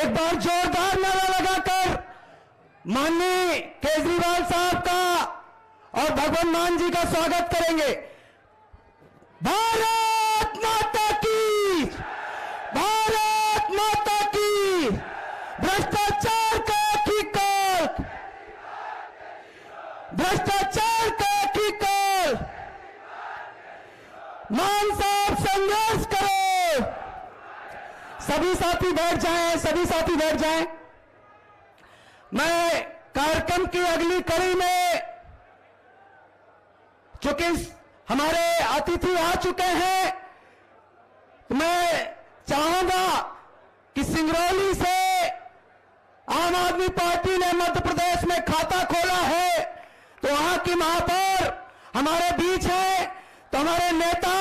एक बार जोरदार नारा लगाकर माननीय केजरीवाल साहब का और भगवंत मान जी का स्वागत करेंगे। भारत माता की, भारत माता की। भ्रष्टाचार का ठिकाल, भ्रष्टाचार का ठिकाल। मान साहब संघर्ष करो। सभी साथी बैठ जाएं, सभी साथी बैठ जाएं। मैं कार्यक्रम की अगली कड़ी में, चूंकि हमारे अतिथि आ चुके हैं, तो मैं चाहूंगा कि सिंगरौली से आम आदमी पार्टी ने मध्य प्रदेश में खाता खोला है, तो वहां की महापौर हमारे बीच है, तो हमारे नेता,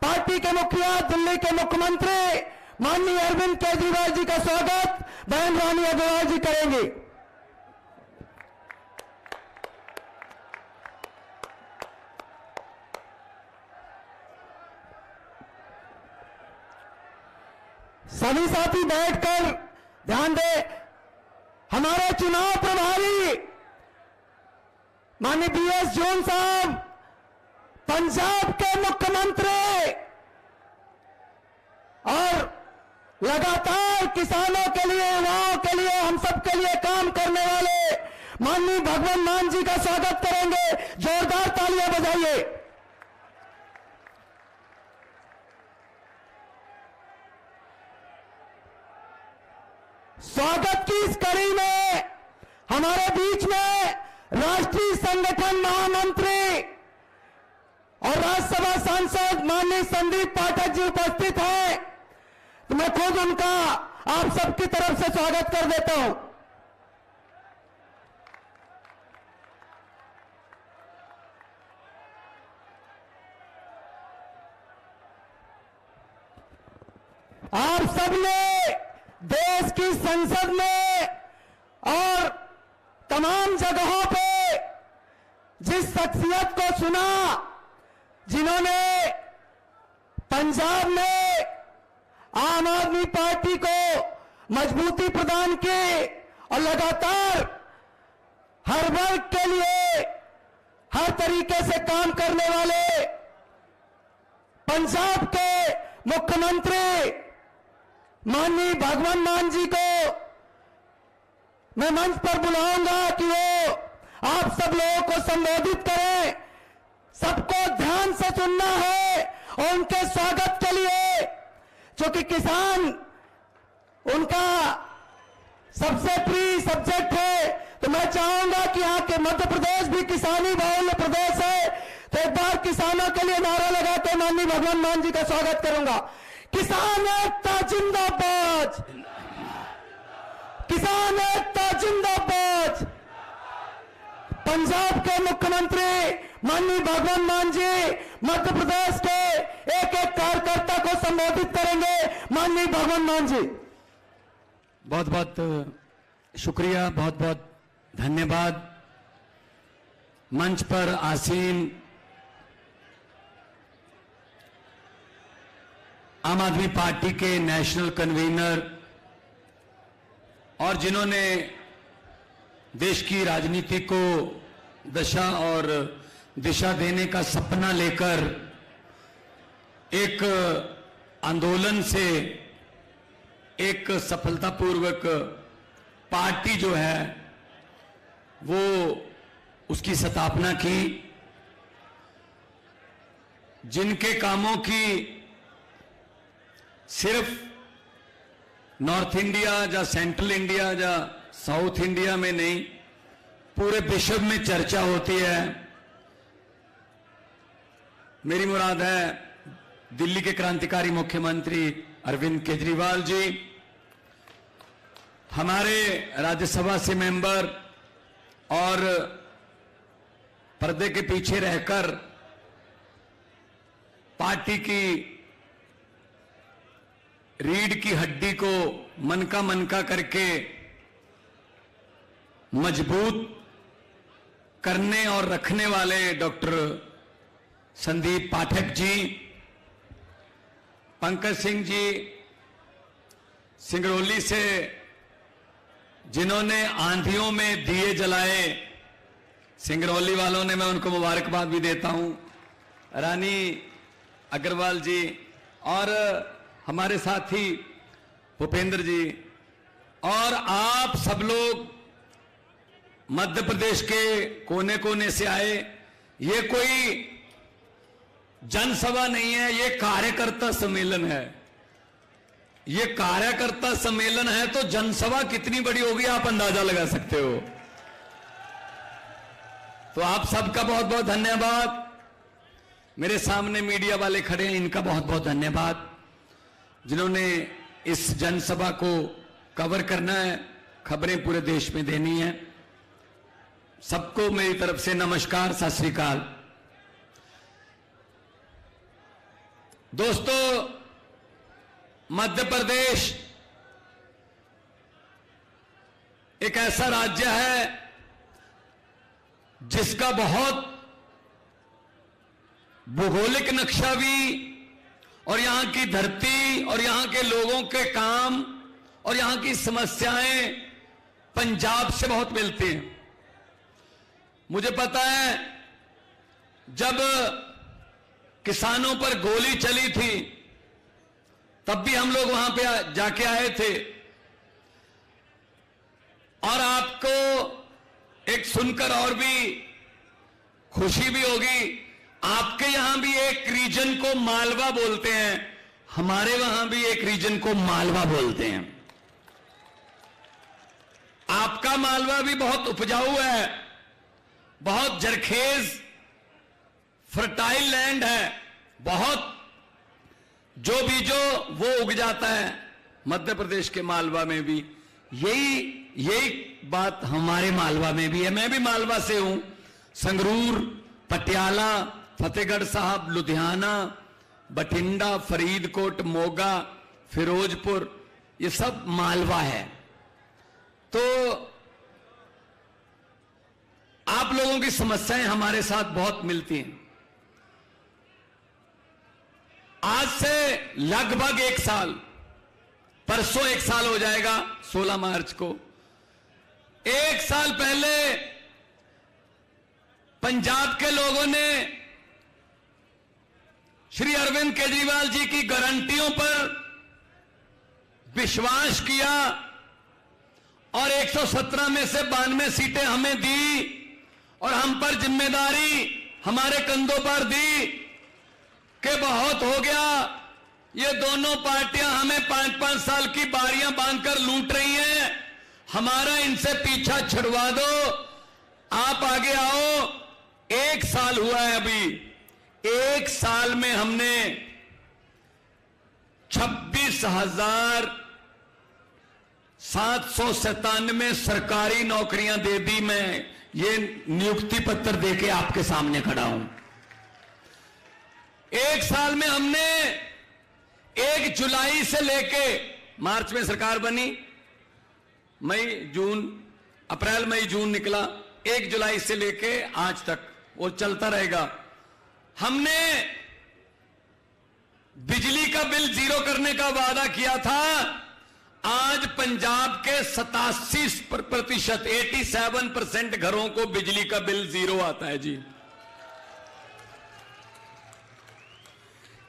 पार्टी के मुखिया, दिल्ली के मुख्यमंत्री माननीय अरविंद केजरीवाल जी का स्वागत बहन रानी अग्रवाल जी करेंगे। सभी साथी बैठकर ध्यान दें। हमारे चुनाव प्रभारी माननीय बीएस जोन साहब, पंजाब के मुख्यमंत्री और लगातार किसानों के लिए, युवाओं के लिए, हम सब के लिए काम करने वाले माननीय भगवंत मान जी का स्वागत करेंगे। जोरदार तालियां बजाइए। स्वागत की इस कड़ी में हमारे बीच में राष्ट्रीय संगठन महामंत्री और राज्यसभा सांसद माननीय संदीप पाठक जी उपस्थित हैं, तो मैं खुद उनका आप सबकी तरफ से स्वागत कर देता हूं। आप सबने देश की संसद में और तमाम जगहों पे जिस शख्सियत को सुना, जिन्होंने पंजाब में आम आदमी पार्टी को मजबूती प्रदान की और लगातार हर वर्ग के लिए हर तरीके से काम करने वाले पंजाब के मुख्यमंत्री माननीय भगवंत मान जी को मैं मंच पर बुलाऊंगा कि वो आप सब लोगों को संबोधित करें। सबको ध्यान से सुनना है और उनके स्वागत के लिए, क्योंकि किसान उनका सबसे प्रिय सब्जेक्ट है, तो मैं चाहूंगा कि यहाँ के मध्य प्रदेश भी किसानी बहुल प्रदेश है, तो एक बार किसानों के लिए नारा लगाते माननीय भगवंत मान जी का स्वागत करूंगा। किसान एकता जिंदाबाद, किसान एकता जिंदाबाद। पंजाब के मुख्यमंत्री माननीय भगवंत मान जी मध्य प्रदेश के एक एक कार्यकर्ता को संबोधित करेंगे। माननीय भगवंत मान जी। बहुत बहुत शुक्रिया, बहुत बहुत धन्यवाद। मंच पर आसीन आम आदमी पार्टी के नेशनल कन्वीनर और जिन्होंने देश की राजनीति को दशा और दिशा देने का सपना लेकर एक आंदोलन से एक सफलतापूर्वक पार्टी जो है वो उसकी स्थापना की, जिनके कामों की सिर्फ नॉर्थ इंडिया या सेंट्रल इंडिया या साउथ इंडिया में नहीं, पूरे विश्व में चर्चा होती है। मेरी मुराद है दिल्ली के क्रांतिकारी मुख्यमंत्री अरविंद केजरीवाल जी, हमारे राज्यसभा से मेंबर और पर्दे के पीछे रहकर पार्टी की रीढ़ की हड्डी को मनका करके मजबूत करने और रखने वाले डॉक्टर संदीप पाठक जी, पंकज सिंह जी, सिंगरौली से जिन्होंने आंधियों में दिए जलाए, सिंगरौली वालों ने, मैं उनको मुबारकबाद भी देता हूं, रानी अग्रवाल जी और हमारे साथी भूपेंद्र जी, और आप सब लोग मध्य प्रदेश के कोने कोने से आए। ये कोई जनसभा नहीं है, ये कार्यकर्ता सम्मेलन है। ये कार्यकर्ता सम्मेलन है तो जनसभा कितनी बड़ी होगी आप अंदाजा लगा सकते हो। तो आप सबका बहुत बहुत धन्यवाद। मेरे सामने मीडिया वाले खड़े हैं, इनका बहुत बहुत धन्यवाद, जिन्होंने इस जनसभा को कवर करना है, खबरें पूरे देश में देनी है। सबको मेरी तरफ से नमस्कार, सत श्री अकाल। दोस्तों, मध्य प्रदेश एक ऐसा राज्य है जिसका बहुत भौगोलिक नक्शा भी, और यहां की धरती और यहां के लोगों के काम और यहां की समस्याएं पंजाब से बहुत मिलती हैं। मुझे पता है जब किसानों पर गोली चली थी तब भी हम लोग वहां पे जाके आए थे, और आपको एक सुनकर और भी खुशी भी होगी, आपके यहां भी एक रीजन को मालवा बोलते हैं, हमारे वहां भी एक रीजन को मालवा बोलते हैं। आपका मालवा भी बहुत उपजाऊ है, बहुत जरखेज फर्टाइल लैंड है, बहुत जो बीजो वो उग जाता है। मध्य प्रदेश के मालवा में भी यही बात हमारे मालवा में भी है। मैं भी मालवा से हूं, संगरूर, पटियाला, फतेहगढ़ साहब, लुधियाना, बठिंडा, फरीदकोट, मोगा, फिरोजपुर, ये सब मालवा है। तो आप लोगों की समस्याएं हमारे साथ बहुत मिलती हैं। आज से लगभग 1 साल, परसों 1 साल हो जाएगा, 16 मार्च को 1 साल पहले पंजाब के लोगों ने श्री अरविंद केजरीवाल जी की गारंटियों पर विश्वास किया और 117 में से 92 सीटें हमें दी और हम पर जिम्मेदारी हमारे कंधों पर दी कि बहुत हो गया, ये दोनों पार्टियां हमें 5-5 साल की बारियां बांधकर लूट रही हैं, हमारा इनसे पीछा छुड़वा दो, आप आगे आओ। 1 साल हुआ है अभी, 1 साल में हमने 26,797 सरकारी नौकरियां दे दी। मैं ये नियुक्ति पत्र देके आपके सामने खड़ा हूं। 1 साल में हमने 1 जुलाई से लेके, मार्च में सरकार बनी, अप्रैल मई जून निकला, 1 जुलाई से लेके आज तक वो चलता रहेगा। हमने बिजली का बिल 0 करने का वादा किया था, आज पंजाब के 87%, 87% घरों को बिजली का बिल 0 आता है जी।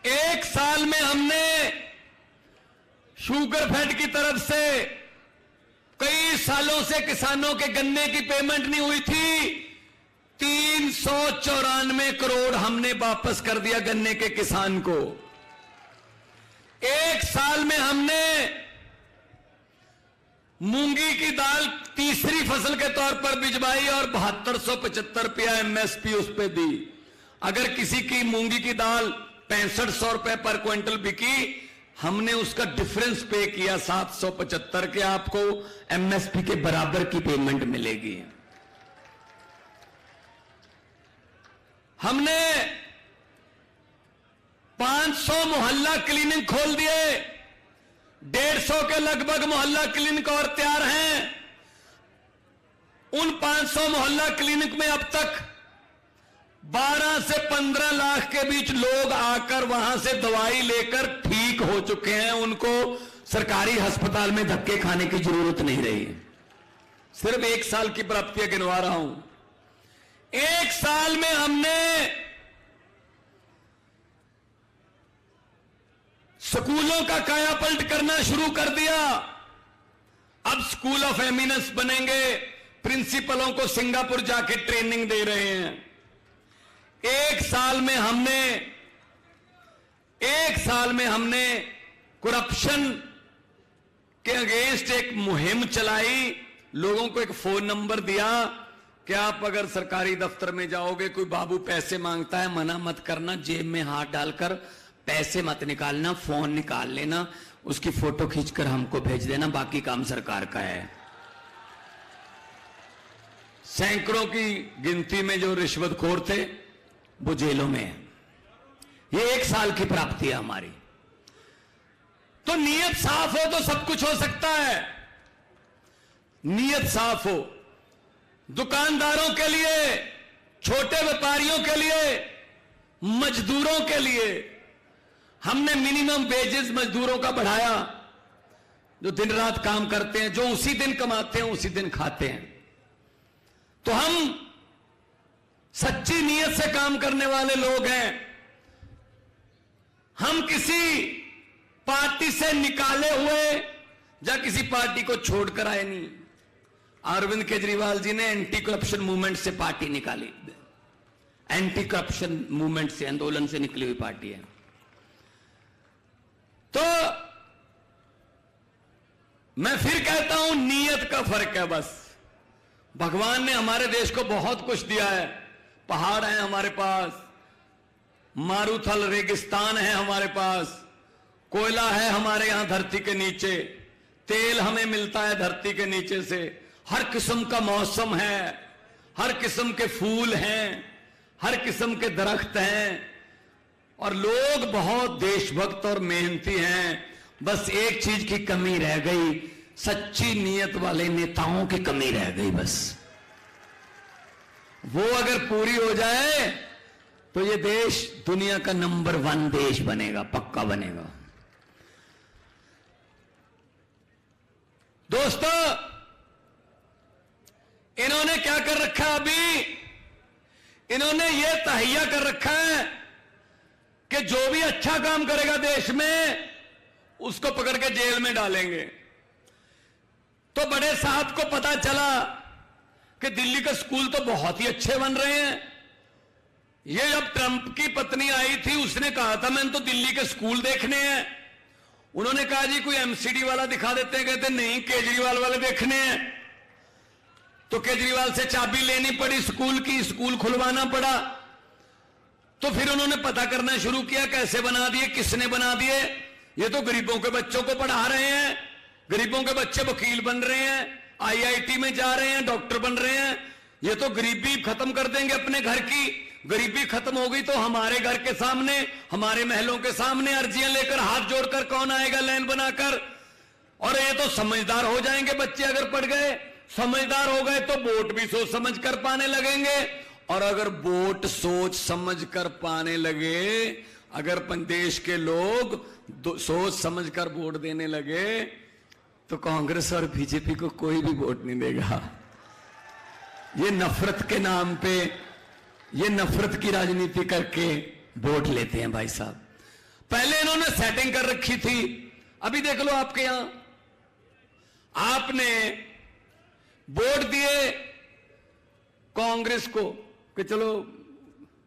1 साल में हमने शुगरफेड की तरफ से कई सालों से किसानों के गन्ने की पेमेंट नहीं हुई थी, 394 करोड़ हमने वापस कर दिया गन्ने के किसान को। 1 साल में हमने मूंगी की दाल तीसरी फसल के तौर पर भिजवाई और 7275 रुपया एमएसपी उस पर दी। अगर किसी की मूंगी की दाल 6500 रुपए पर क्विंटल बिकी, हमने उसका डिफरेंस पे किया 775 के, आपको एमएसपी के बराबर की पेमेंट मिलेगी। हमने 500 मोहल्ला क्लिनिक खोल दिए, 150 के लगभग मोहल्ला क्लिनिक और तैयार हैं। उन 500 मोहल्ला क्लिनिक में अब तक 12 से 15 लाख के बीच लोग आकर वहां से दवाई लेकर ठीक हो चुके हैं। उनको सरकारी अस्पताल में धक्के खाने की जरूरत नहीं रही। सिर्फ 1 साल की प्राप्तियां गिनवा रहा हूं। 1 साल में हमने स्कूलों का कायापलट करना शुरू कर दिया। अब स्कूल ऑफ एमिनेंस बनेंगे, प्रिंसिपलों को सिंगापुर जाके ट्रेनिंग दे रहे हैं। 1 साल में हमने करप्शन के अगेंस्ट एक मुहिम चलाई। लोगों को एक फोन नंबर दिया कि आप अगर सरकारी दफ्तर में जाओगे, कोई बाबू पैसे मांगता है, मना मत करना, जेब में हाथ डालकर पैसे मत निकालना, फोन निकाल लेना, उसकी फोटो खींचकर हमको भेज देना, बाकी काम सरकार का है। सैकड़ों की गिनती में जो रिश्वतखोर थे वो जेलों में है। ये 1 साल की प्राप्ति है हमारी। तो नीयत साफ हो तो सब कुछ हो सकता है। नीयत साफ हो। दुकानदारों के लिए, छोटे व्यापारियों के लिए, मजदूरों के लिए हमने मिनिमम वेजेस मजदूरों का बढ़ाया, जो दिन रात काम करते हैं, जो उसी दिन कमाते हैं उसी दिन खाते हैं। तो हम सच्ची नीयत से काम करने वाले लोग हैं। हम किसी पार्टी से निकाले हुए या किसी पार्टी को छोड़कर आए नहीं। अरविंद केजरीवाल जी ने एंटी करप्शन मूवमेंट से पार्टी निकाली। एंटी करप्शन मूवमेंट से, आंदोलन से निकली हुई पार्टी है। तो मैं फिर कहता हूं, नीयत का फर्क है बस। भगवान ने हमारे देश को बहुत कुछ दिया है। पहाड़ है हमारे पास, मारूथल रेगिस्तान है हमारे पास, कोयला है हमारे यहां धरती के नीचे, तेल हमें मिलता है धरती के नीचे से, हर किस्म का मौसम है, हर किस्म के फूल हैं, हर किस्म के दरख्त हैं, और लोग बहुत देशभक्त और मेहनती हैं। बस एक चीज की कमी रह गई, सच्ची नीयत वाले नेताओं की कमी रह गई। बस वो अगर पूरी हो जाए तो ये देश दुनिया का नंबर 1 देश बनेगा, पक्का बनेगा। दोस्तों, इन्होंने क्या कर रखा है अभी? इन्होंने ये तहैया कर रखा है कि जो भी अच्छा काम करेगा देश में उसको पकड़ के जेल में डालेंगे। तो बड़े साहब को पता चला कि दिल्ली के स्कूल तो बहुत ही अच्छे बन रहे हैं। ये जब ट्रंप की पत्नी आई थी, उसने कहा था मैंने तो दिल्ली के स्कूल देखने हैं। उन्होंने कहा जी कोई एमसीडी वाला दिखा देते हैं। कहते नहीं, केजरीवाल वाले देखने हैं। तो केजरीवाल से चाबी लेनी पड़ी स्कूल की, स्कूल खुलवाना पड़ा। तो फिर उन्होंने पता करना शुरू किया, कैसे बना दिए, किसने बना दिए। ये तो गरीबों के बच्चों को पढ़ा रहे हैं, गरीबों के बच्चे वकील बन रहे हैं, आईआईटी में जा रहे हैं, डॉक्टर बन रहे हैं। ये तो गरीबी खत्म कर देंगे अपने घर की। गरीबी खत्म हो गई तो हमारे घर के सामने, हमारे महलों के सामने अर्जियां लेकर, हाथ जोड़कर कौन आएगा लाइन बनाकर। और ये तो समझदार हो जाएंगे बच्चे अगर पढ़ गए। समझदार हो गए तो वोट भी सोच समझ कर पाने लगेंगे। और अगर वोट सोच समझ कर पाने लगे, अगर देश के लोग सोच समझ कर वोट देने लगे, तो कांग्रेस और बीजेपी को कोई भी वोट नहीं देगा। ये नफरत के नाम पे, ये नफरत की राजनीति करके वोट लेते हैं भाई साहब। पहले इन्होंने सेटिंग कर रखी थी। अभी देख लो आपके यहां, आपने वोट दिए कांग्रेस को कि चलो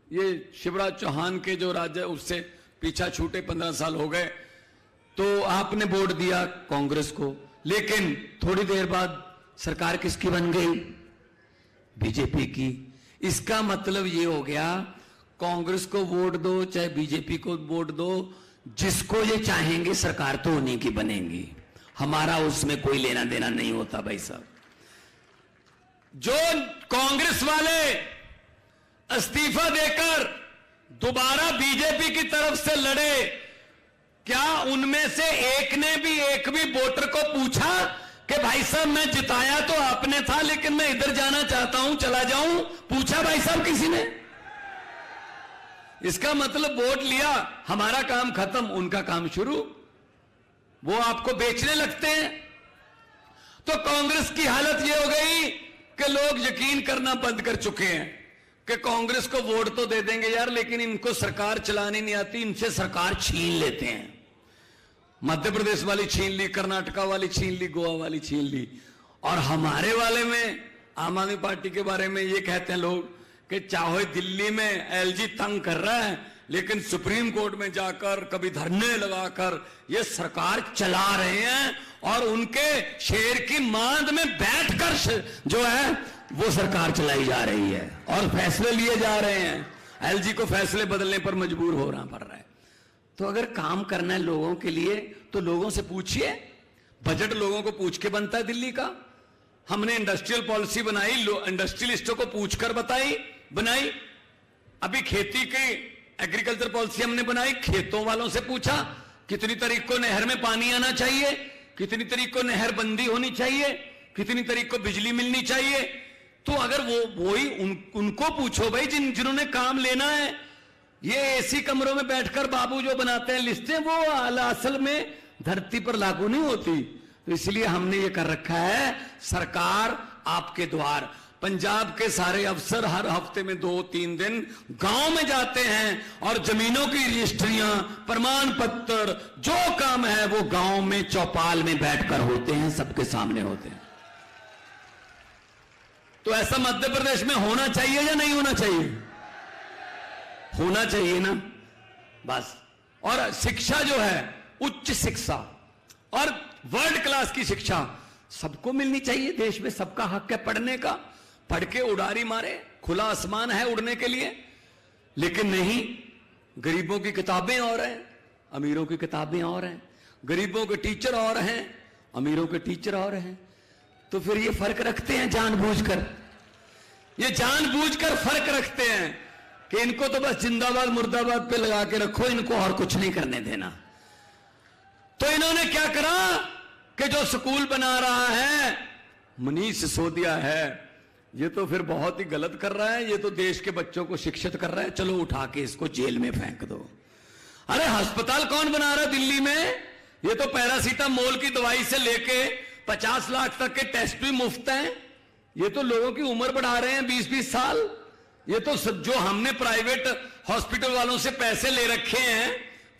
ये शिवराज चौहान के जो राज्य उससे पीछा छूटे, 15 साल हो गए, तो आपने वोट दिया कांग्रेस को। लेकिन थोड़ी देर बाद सरकार किसकी बन गई? बीजेपी की। इसका मतलब ये हो गया, कांग्रेस को वोट दो चाहे बीजेपी को वोट दो, जिसको ये चाहेंगे सरकार तो उन्हीं की बनेगी, हमारा उसमें कोई लेना देना नहीं होता भाई साहब। जो कांग्रेस वाले इस्तीफा देकर दोबारा बीजेपी की तरफ से लड़े, क्या उनमें से एक ने भी, एक भी वोटर को पूछा कि भाई साहब मैं जिताया तो आपने था, लेकिन मैं इधर जाना चाहता हूं, चला जाऊं? पूछा भाई साहब किसी ने? इसका मतलब वोट लिया, हमारा काम खत्म, उनका काम शुरू। वो आपको बेचने लगते हैं। तो कांग्रेस की हालत ये हो गई कि लोग यकीन करना बंद कर चुके हैं कि कांग्रेस को वोट तो दे देंगे यार, लेकिन इनको सरकार चलानी नहीं आती, इनसे सरकार छीन लेते हैं। मध्य प्रदेश वाली छीन ली, कर्नाटका वाली छीन ली, गोवा वाली छीन ली। और हमारे वाले में आम आदमी पार्टी के बारे में ये कहते हैं लोग कि चाहे दिल्ली में एलजी तंग कर रहा है, लेकिन सुप्रीम कोर्ट में जाकर कभी धरने लगाकर ये सरकार चला रहे हैं और उनके शेर की मांद में बैठकर जो है वो सरकार चलाई जा रही है और फैसले लिए जा रहे हैं। एलजी को फैसले बदलने पर मजबूर होना पड़ रहा है। तो अगर काम करना है लोगों के लिए तो लोगों से पूछिए। बजट लोगों को पूछ के बनता है दिल्ली का। हमने इंडस्ट्रियल पॉलिसी बनाई, इंडस्ट्रियलिस्टों को पूछकर बनाई। अभी खेती की एग्रीकल्चर पॉलिसी हमने बनाई, खेतों वालों से पूछा कितनी तारीख को नहर में पानी आना चाहिए, कितनी तारीख को नहर बंदी होनी चाहिए, कितनी तारीख को बिजली मिलनी चाहिए। तो अगर वही उनको पूछो भाई जिन्होंने काम लेना है। ये एसी कमरों में बैठकर बाबू जो बनाते हैं लिस्टें, वो असल में धरती पर लागू नहीं होती। तो इसलिए हमने ये कर रखा है, सरकार आपके द्वार। पंजाब के सारे अफसर हर हफ्ते में 2-3 दिन गांव में जाते हैं और जमीनों की रजिस्ट्रियां, प्रमाण पत्र, जो काम है वो गांव में चौपाल में बैठकर होते हैं, सबके सामने होते हैं। तो ऐसा मध्य प्रदेश में होना चाहिए या नहीं होना चाहिए? होना चाहिए ना, बस। और शिक्षा जो है, उच्च शिक्षा और वर्ल्ड क्लास की शिक्षा सबको मिलनी चाहिए। देश में सबका हक है पढ़ने का। पढ़ के उड़ारी मारे, खुला आसमान है उड़ने के लिए। लेकिन नहीं, गरीबों की किताबें और हैं, अमीरों की किताबें और हैं। गरीबों के टीचर और हैं, अमीरों के टीचर और हैं। तो फिर ये फर्क रखते हैं जानबूझकर। ये जानबूझकर फर्क रखते हैं कि इनको तो बस जिंदाबाद मुर्दाबाद पे लगा के रखो, इनको और कुछ नहीं करने देना। तो इन्होंने क्या करा कि जो स्कूल बना रहा है मनीष सिसोदिया है, ये तो फिर बहुत ही गलत कर रहा है। ये तो देश के बच्चों को शिक्षित कर रहा है, चलो उठा के इसको जेल में फेंक दो। अरे अस्पताल कौन बना रहा है दिल्ली में? ये तो पैरासीटामोल की दवाई से लेके 50 लाख तक के टेस्ट भी मुफ्त हैं। ये तो लोगों की उम्र बढ़ा रहे हैं 20-20 साल। ये तो जो हमने प्राइवेट हॉस्पिटल वालों से पैसे ले रखे हैं,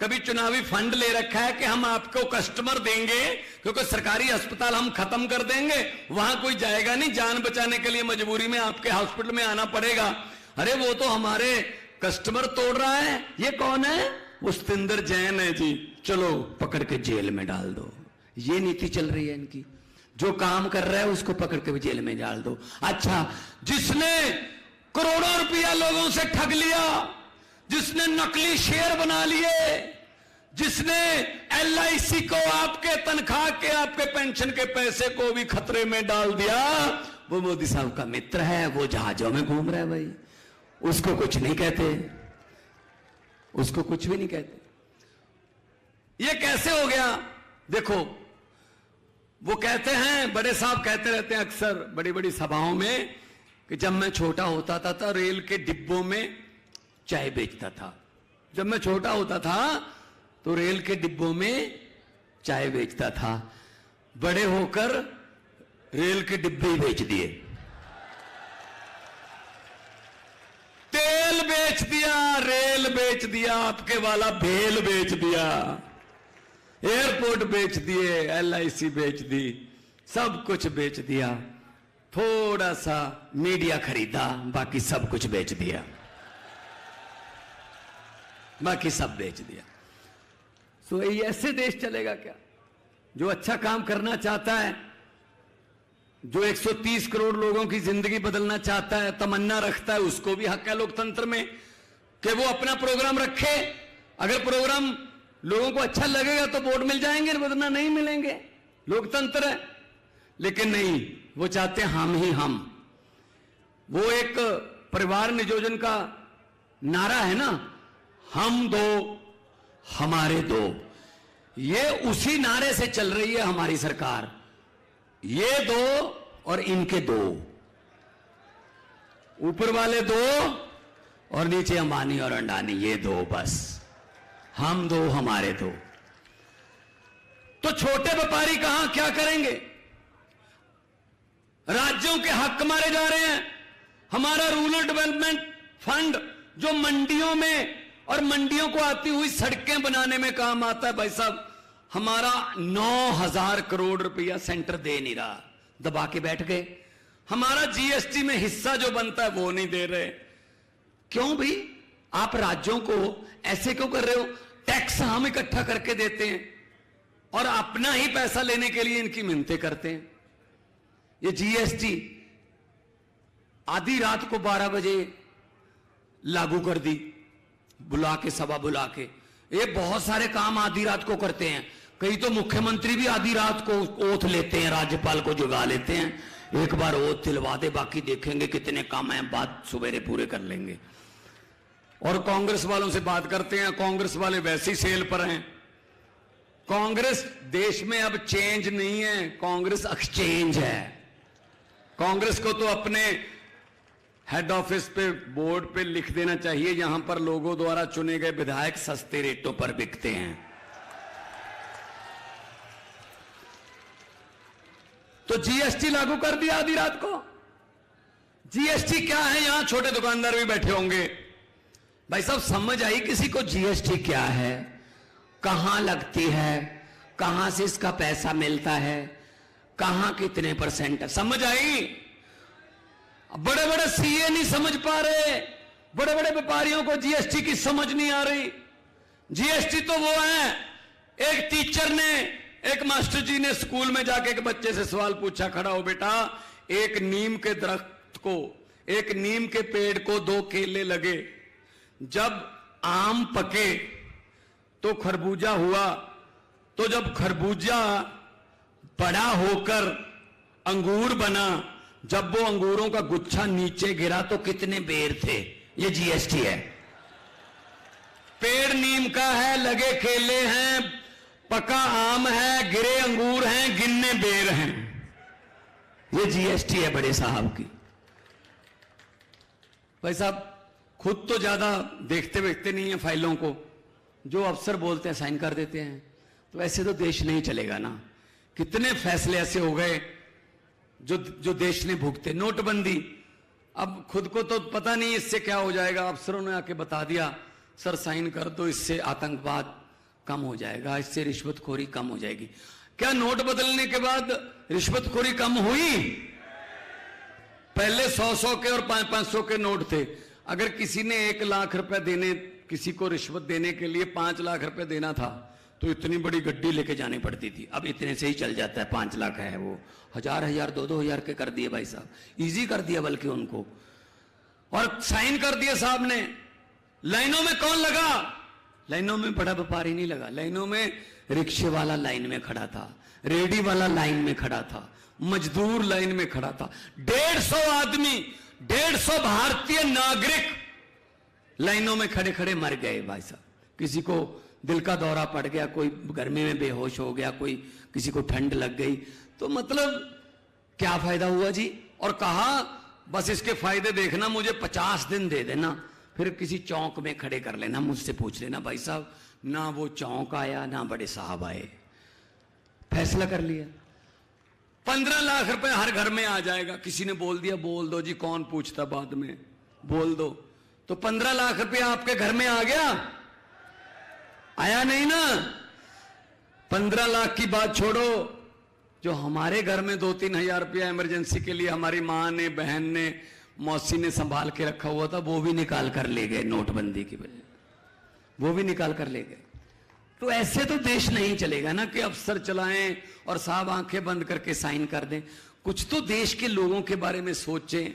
कभी चुनावी फंड ले रखा है कि हम आपको कस्टमर देंगे क्योंकि सरकारी अस्पताल हम खत्म कर देंगे, वहां कोई जाएगा नहीं, जान बचाने के लिए मजबूरी में आपके हॉस्पिटल में आना पड़ेगा। अरे वो तो हमारे कस्टमर तोड़ रहा है। ये कौन है? वो सतिंदर जैन है जी, चलो पकड़ के जेल में डाल दो। ये नीति चल रही है इनकी। जो काम कर रहा है उसको पकड़ के जेल में डाल दो। अच्छा, जिसने करोड़ों रुपया लोगों से ठग लिया, जिसने नकली शेयर बना लिए, जिसने LIC को आपके तनख्वाह के, आपके पेंशन के पैसे को भी खतरे में डाल दिया, वो मोदी साहब का मित्र है। वो जहाजों में घूम रहा है भाई, उसको कुछ नहीं कहते, उसको कुछ भी नहीं कहते। ये कैसे हो गया? देखो, वो कहते हैं, बड़े साहब कहते रहते हैं अक्सर बड़ी बड़ी सभाओं में कि जब मैं छोटा होता था तो रेल के डिब्बों में चाय बेचता था। जब मैं छोटा होता था तो रेल के डिब्बों में चाय बेचता था। बड़े होकर रेल के डिब्बे ही बेच दिए, तेल बेच दिया, रेल बेच दिया, आपके वाला भेल बेच दिया, एयरपोर्ट बेच दिए, LIC बेच दी, सब कुछ बेच दिया। थोड़ा सा मीडिया खरीदा, बाकी सब कुछ बेच दिया, बाकी सब बेच दिया। तो ऐसे देश चलेगा क्या? जो अच्छा काम करना चाहता है, जो 130 करोड़ लोगों की जिंदगी बदलना चाहता है, तमन्ना रखता है, उसको भी हक है लोकतंत्र में कि वो अपना प्रोग्राम रखे। अगर प्रोग्राम लोगों को अच्छा लगेगा तो वोट मिल जाएंगे, वरना नहीं मिलेंगे। लोकतंत्र है। लेकिन नहीं, वो चाहते हैं हम ही हम। वो एक परिवार नियोजन का नारा है ना, हम दो हमारे दो। ये उसी नारे से चल रही है हमारी सरकार। ये दो और इनके दो, ऊपर वाले दो और नीचे अंबानी और अंडानी, ये दो, बस हम दो हमारे दो। तो छोटे व्यापारी कहां क्या करेंगे? राज्यों के हक मारे जा रहे हैं। हमारा रूरल डेवलपमेंट फंड जो मंडियों में और मंडियों को आती हुई सड़कें बनाने में काम आता है, भाई साहब हमारा 9,000 करोड़ रुपया सेंटर दे नहीं रहा, दबा के बैठ गए। हमारा जीएसटी में हिस्सा जो बनता है वो नहीं दे रहे। क्यों भाई? आप राज्यों को ऐसे क्यों कर रहे हो? टैक्स हम इकट्ठा करके देते हैं और अपना ही पैसा लेने के लिए इनकी मिन्नतें करते हैं। ये जीएसटी आधी रात को 12 बजे लागू कर दी, बुला के, सभा बुला के। ये बहुत सारे काम आधी रात को करते हैं। कई तो मुख्यमंत्री भी आधी रात को ओथ लेते हैं, राज्यपाल को जुगा लेते हैं, एक बार ओथ दिलवा दे, बाकी देखेंगे कितने काम हैं, बाद सवेरे पूरे कर लेंगे। और कांग्रेस वालों से बात करते हैं, कांग्रेस वाले वैसे ही सेल पर हैं। कांग्रेस देश में अब चेंज नहीं है, कांग्रेस एक्सचेंज है। कांग्रेस को तो अपने हेड ऑफिस पे, बोर्ड पे लिख देना चाहिए, यहां पर लोगों द्वारा चुने गए विधायक सस्ते रेटों पर बिकते हैं। तो जीएसटी लागू कर दिया आधी रात को। जीएसटी क्या है? यहां छोटे दुकानदार भी बैठे होंगे। भाई साहब समझ आई किसी को जीएसटी क्या है, कहां लगती है, कहां से इसका पैसा मिलता है, कहां कितने परसेंट है? समझ आई? बड़े बड़े सीए नहीं समझ पा रहे, बड़े बड़े व्यापारियों को जीएसटी की समझ नहीं आ रही। जीएसटी तो वो है, एक टीचर ने, एक मास्टर जी ने स्कूल में जाके एक बच्चे से सवाल पूछा, खड़ा हो बेटा, एक नीम के दरख्त को, एक नीम के पेड़ को 2 केले लगे, जब आम पके तो खरबूजा हुआ, तो जब खरबूजा बड़ा होकर अंगूर बना, जब वो अंगूरों का गुच्छा नीचे गिरा तो कितने बेर थे? ये जीएसटी है। पेड़ नीम का है, लगे केले हैं, पका आम है, गिरे अंगूर हैं, गिनने बेर हैं। ये जीएसटी है बड़े साहब की। भाई साहब खुद तो ज्यादा देखते देखते नहीं है फाइलों को, जो अफसर बोलते हैं साइन कर देते हैं। तो ऐसे तो देश नहीं चलेगा ना। कितने फैसले ऐसे हो गए जो देश ने भुगते। नोटबंदी, अब खुद को तो पता नहीं इससे क्या हो जाएगा, अफसरों ने आके बता दिया सर साइन कर दो, इससे आतंकवाद कम हो जाएगा, इससे रिश्वतखोरी कम हो जाएगी। क्या नोट बदलने के बाद रिश्वतखोरी कम हुई? पहले 100-100 के और 500-500 के नोट थे। अगर किसी ने 1 लाख रुपए देने, किसी को रिश्वत देने के लिए 5 लाख रुपए देना था तो इतनी बड़ी गड्डी लेके जानी पड़ती थी। अब इतने से ही चल जाता है, 5 लाख है वो 1000-1000 2-2000 के कर दिए भाई साहब, इजी कर दिया बल्कि उनको। और साइन कर दिए साहब ने। लाइनों में कौन लगा? लाइनों में बड़ा व्यापारी नहीं लगा, लाइनों में रिक्शे वाला लाइन में खड़ा था, रेडी वाला लाइन में खड़ा था, मजदूर लाइन में खड़ा था। 150 आदमी, 150 भारतीय नागरिक लाइनों में खड़े खड़े मर गए भाई साहब। किसी को दिल का दौरा पड़ गया, कोई गर्मी में बेहोश हो गया, कोई, किसी को ठंड लग गई। तो मतलब क्या फायदा हुआ जी? और कहा बस इसके फायदे देखना, मुझे 50 दिन दे देना, फिर किसी चौक में खड़े कर लेना, मुझसे पूछ लेना। भाई साहब ना वो चौक आया, ना बड़े साहब आए, फैसला कर लिया 15 लाख रुपए हर घर में आ जाएगा। किसी ने बोल दिया बोल दो जी, कौन पूछता बाद में, बोल दो। तो 15 लाख रुपए आपके घर में आ गया? आया नहीं ना। 15 लाख की बात छोड़ो, जो हमारे घर में 2-3 हजार रुपया इमरजेंसी के लिए हमारी मां ने, बहन ने, मौसी ने संभाल के रखा हुआ था, वो भी निकाल कर ले गए नोटबंदी की वजह, वो भी निकाल कर ले गए। तो ऐसे तो देश नहीं चलेगा ना कि अफसर चलाएं और साहब आंखें बंद करके साइन कर दें। कुछ तो देश के लोगों के बारे में सोचें,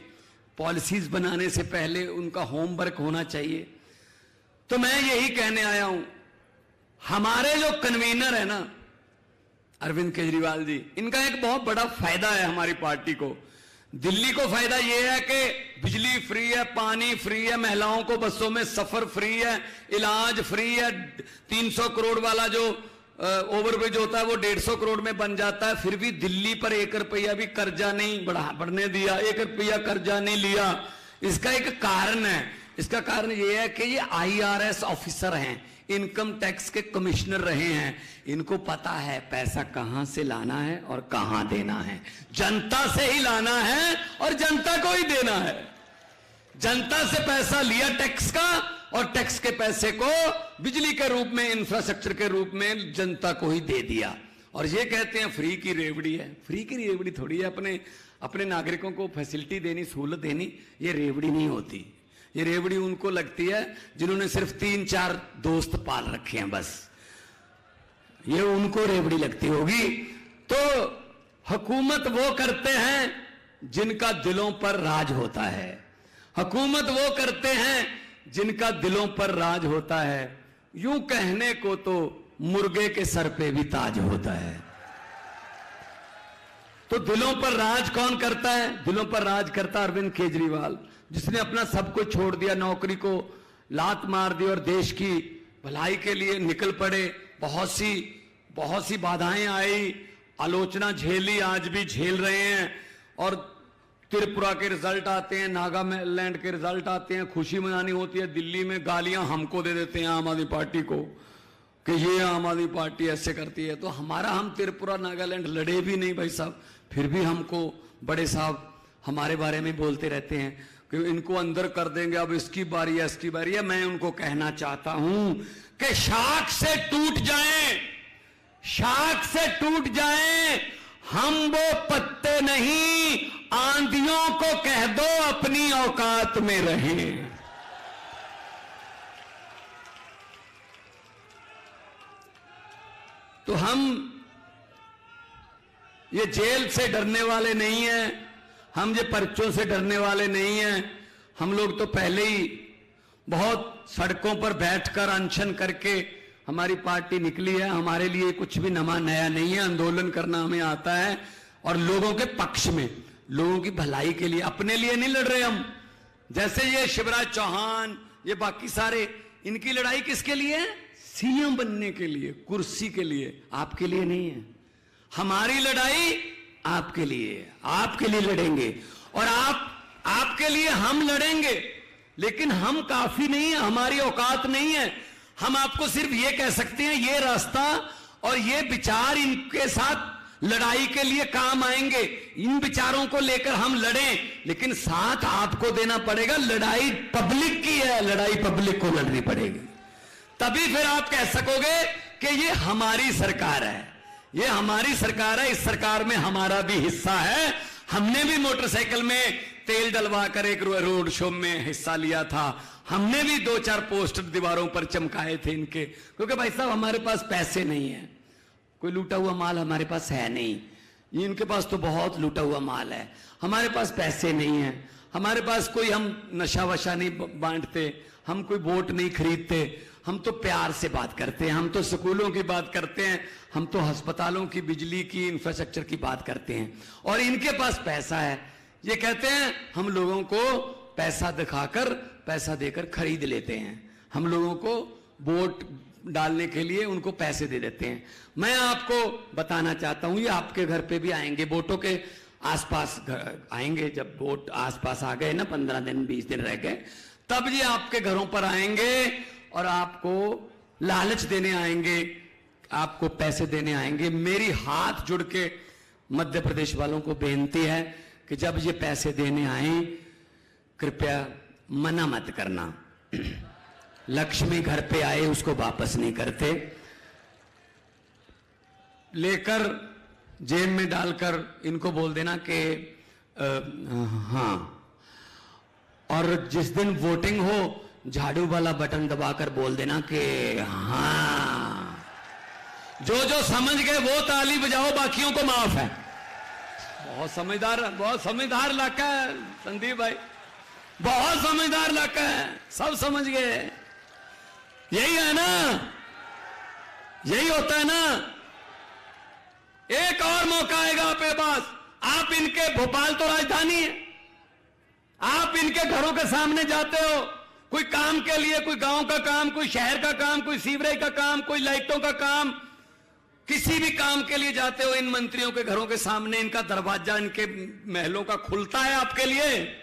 पॉलिसीज बनाने से पहले उनका होमवर्क होना चाहिए। तो मैं यही कहने आया हूं, हमारे जो कन्वीनर है ना अरविंद केजरीवाल जी, इनका एक बहुत बड़ा फायदा है हमारी पार्टी को। दिल्ली को फायदा यह है कि बिजली फ्री है, पानी फ्री है, महिलाओं को बसों में सफर फ्री है, इलाज फ्री है, 300 करोड़ वाला जो ओवरब्रिज होता है वो 150 करोड़ में बन जाता है। फिर भी दिल्ली पर 1 रुपया भी कर्जा नहीं बढ़ने दिया, 1 रुपया कर्जा नहीं लिया। इसका एक कारण है, इसका कारण यह है कि ये IRS ऑफिसर हैं, इनकम टैक्स के कमिश्नर रहे हैं, इनको पता है पैसा कहां से लाना है और कहां देना है। जनता से ही लाना है और जनता को ही देना है। जनता से पैसा लिया टैक्स का, और टैक्स के पैसे को बिजली के रूप में, इंफ्रास्ट्रक्चर के रूप में जनता को ही दे दिया। और ये कहते हैं फ्री की रेवड़ी है। फ्री की रेवड़ी थोड़ी है, अपने नागरिकों को फैसिलिटी देनी, सहूलत देनी, ये रेवड़ी नहीं होती। ये रेवड़ी उनको लगती है जिन्होंने सिर्फ 3-4 दोस्त पाल रखे हैं, बस ये उनको रेवड़ी लगती होगी। तो हुकूमत वो करते हैं जिनका दिलों पर राज होता है। हुकूमत वो करते हैं जिनका दिलों पर राज होता है। यूं कहने को तो मुर्गे के सर पे भी ताज होता है। तो दिलों पर राज कौन करता है? दिलों पर राज करता अरविंद केजरीवाल, जिसने अपना सब कुछ छोड़ दिया, नौकरी को लात मार दी और देश की भलाई के लिए निकल पड़े। बहुत सी बाधाएं आई, आलोचना झेली, आज भी झेल रहे हैं। और त्रिपुरा के रिजल्ट आते हैं, नागालैंड के रिजल्ट आते हैं, खुशी मनानी होती है। दिल्ली में गालियां हमको दे देते हैं, आम आदमी पार्टी को, कि ये आम आदमी पार्टी ऐसे करती है। तो हम त्रिपुरा नागालैंड लड़े भी नहीं भाई साहब, फिर भी हमको बड़े साहब हमारे बारे में बोलते रहते हैं कि इनको अंदर कर देंगे, अब इसकी बारी है, इसकी बारी है। मैं उनको कहना चाहता हूं कि शाख से टूट जाएं, हम वो पत्ते नहीं, आंधियों को कह दो अपनी औकात में रहें। तो हम ये जेल से डरने वाले नहीं हैं, हम ये पर्चों से डरने वाले नहीं हैं। हम लोग तो पहले ही बहुत सड़कों पर बैठकर अनशन करके हमारी पार्टी निकली है। हमारे लिए कुछ भी नया नहीं है, आंदोलन करना हमें आता है, और लोगों के पक्ष में, लोगों की भलाई के लिए, अपने लिए नहीं लड़ रहे हम। जैसे ये शिवराज चौहान, ये बाकी सारे, इनकी लड़ाई किसके लिए है? सीएम बनने के लिए, कुर्सी के लिए, आपके लिए नहीं है। हमारी लड़ाई आपके लिए लड़ेंगे, और आपके लिए हम लड़ेंगे। लेकिन हम काफी नहीं है, हमारी औकात नहीं है। हम आपको सिर्फ ये कह सकते हैं, ये रास्ता और ये विचार इनके साथ लड़ाई के लिए काम आएंगे, इन विचारों को लेकर हम लड़ें, लेकिन साथ आपको देना पड़ेगा। लड़ाई पब्लिक की है, लड़ाई पब्लिक को लड़नी पड़ेगी, तभी फिर आप कह सकोगे कि ये हमारी सरकार है, ये हमारी सरकार है, इस सरकार में हमारा भी हिस्सा है। हमने भी मोटरसाइकिल में तेल डलवा कर एक रोड शो में हिस्सा लिया था, हमने भी 2-4 पोस्टर दीवारों पर चमकाए थे इनके, क्योंकि भाई साहब हमारे पास पैसे नहीं है, कोई लूटा हुआ माल हमारे पास है नहीं। इनके पास तो बहुत लूटा हुआ माल है, हमारे पास पैसे नहीं है, हमारे पास कोई, हम नशा वशा नहीं बांटते, हम कोई वोट नहीं खरीदते, हम तो प्यार से बात करते हैं, हम तो स्कूलों की बात करते हैं, हम तो अस्पतालों की, बिजली की, इंफ्रास्ट्रक्चर की बात करते हैं। और इनके पास पैसा है, ये कहते हैं हम लोगों को पैसा दिखाकर, पैसा देकर खरीद लेते हैं, हम लोगों को वोट डालने के लिए उनको पैसे दे देते हैं। मैं आपको बताना चाहता हूं, ये आपके घर पे भी आएंगे, वोटों के आसपास आएंगे, जब वोट आसपास आ गए ना, 15 दिन 20 दिन रह गए, तब ये आपके घरों पर आएंगे और आपको लालच देने आएंगे, आपको पैसे देने आएंगे। मेरी हाथ जुड़ के मध्य प्रदेश वालों को बेनती है कि जब ये पैसे देने आए, कृपया मना मत करना। लक्ष्मी घर पे आए उसको वापस नहीं करते, लेकर जेब में डालकर इनको बोल देना कि हाँ, और जिस दिन वोटिंग हो झाड़ू वाला बटन दबाकर बोल देना कि हाँ। जो समझ गए वो ताली बजाओ, बाकियों को माफ है। बहुत समझदार इलाका है संदीप भाई, बहुत समझदार इलाका है, सब समझ गए। यही है ना, यही होता है ना। एक और मौका आएगा आपके पास, आप इनके, भोपाल तो राजधानी है, आप इनके घरों के सामने जाते हो कोई काम के लिए, कोई गांव का काम, कोई शहर का काम, कोई सीवरेज का काम, कोई लाइटों का काम, किसी भी काम के लिए जाते हो, इन मंत्रियों के घरों के सामने इनका दरवाजा, इनके महलों का खुलता है आपके लिए?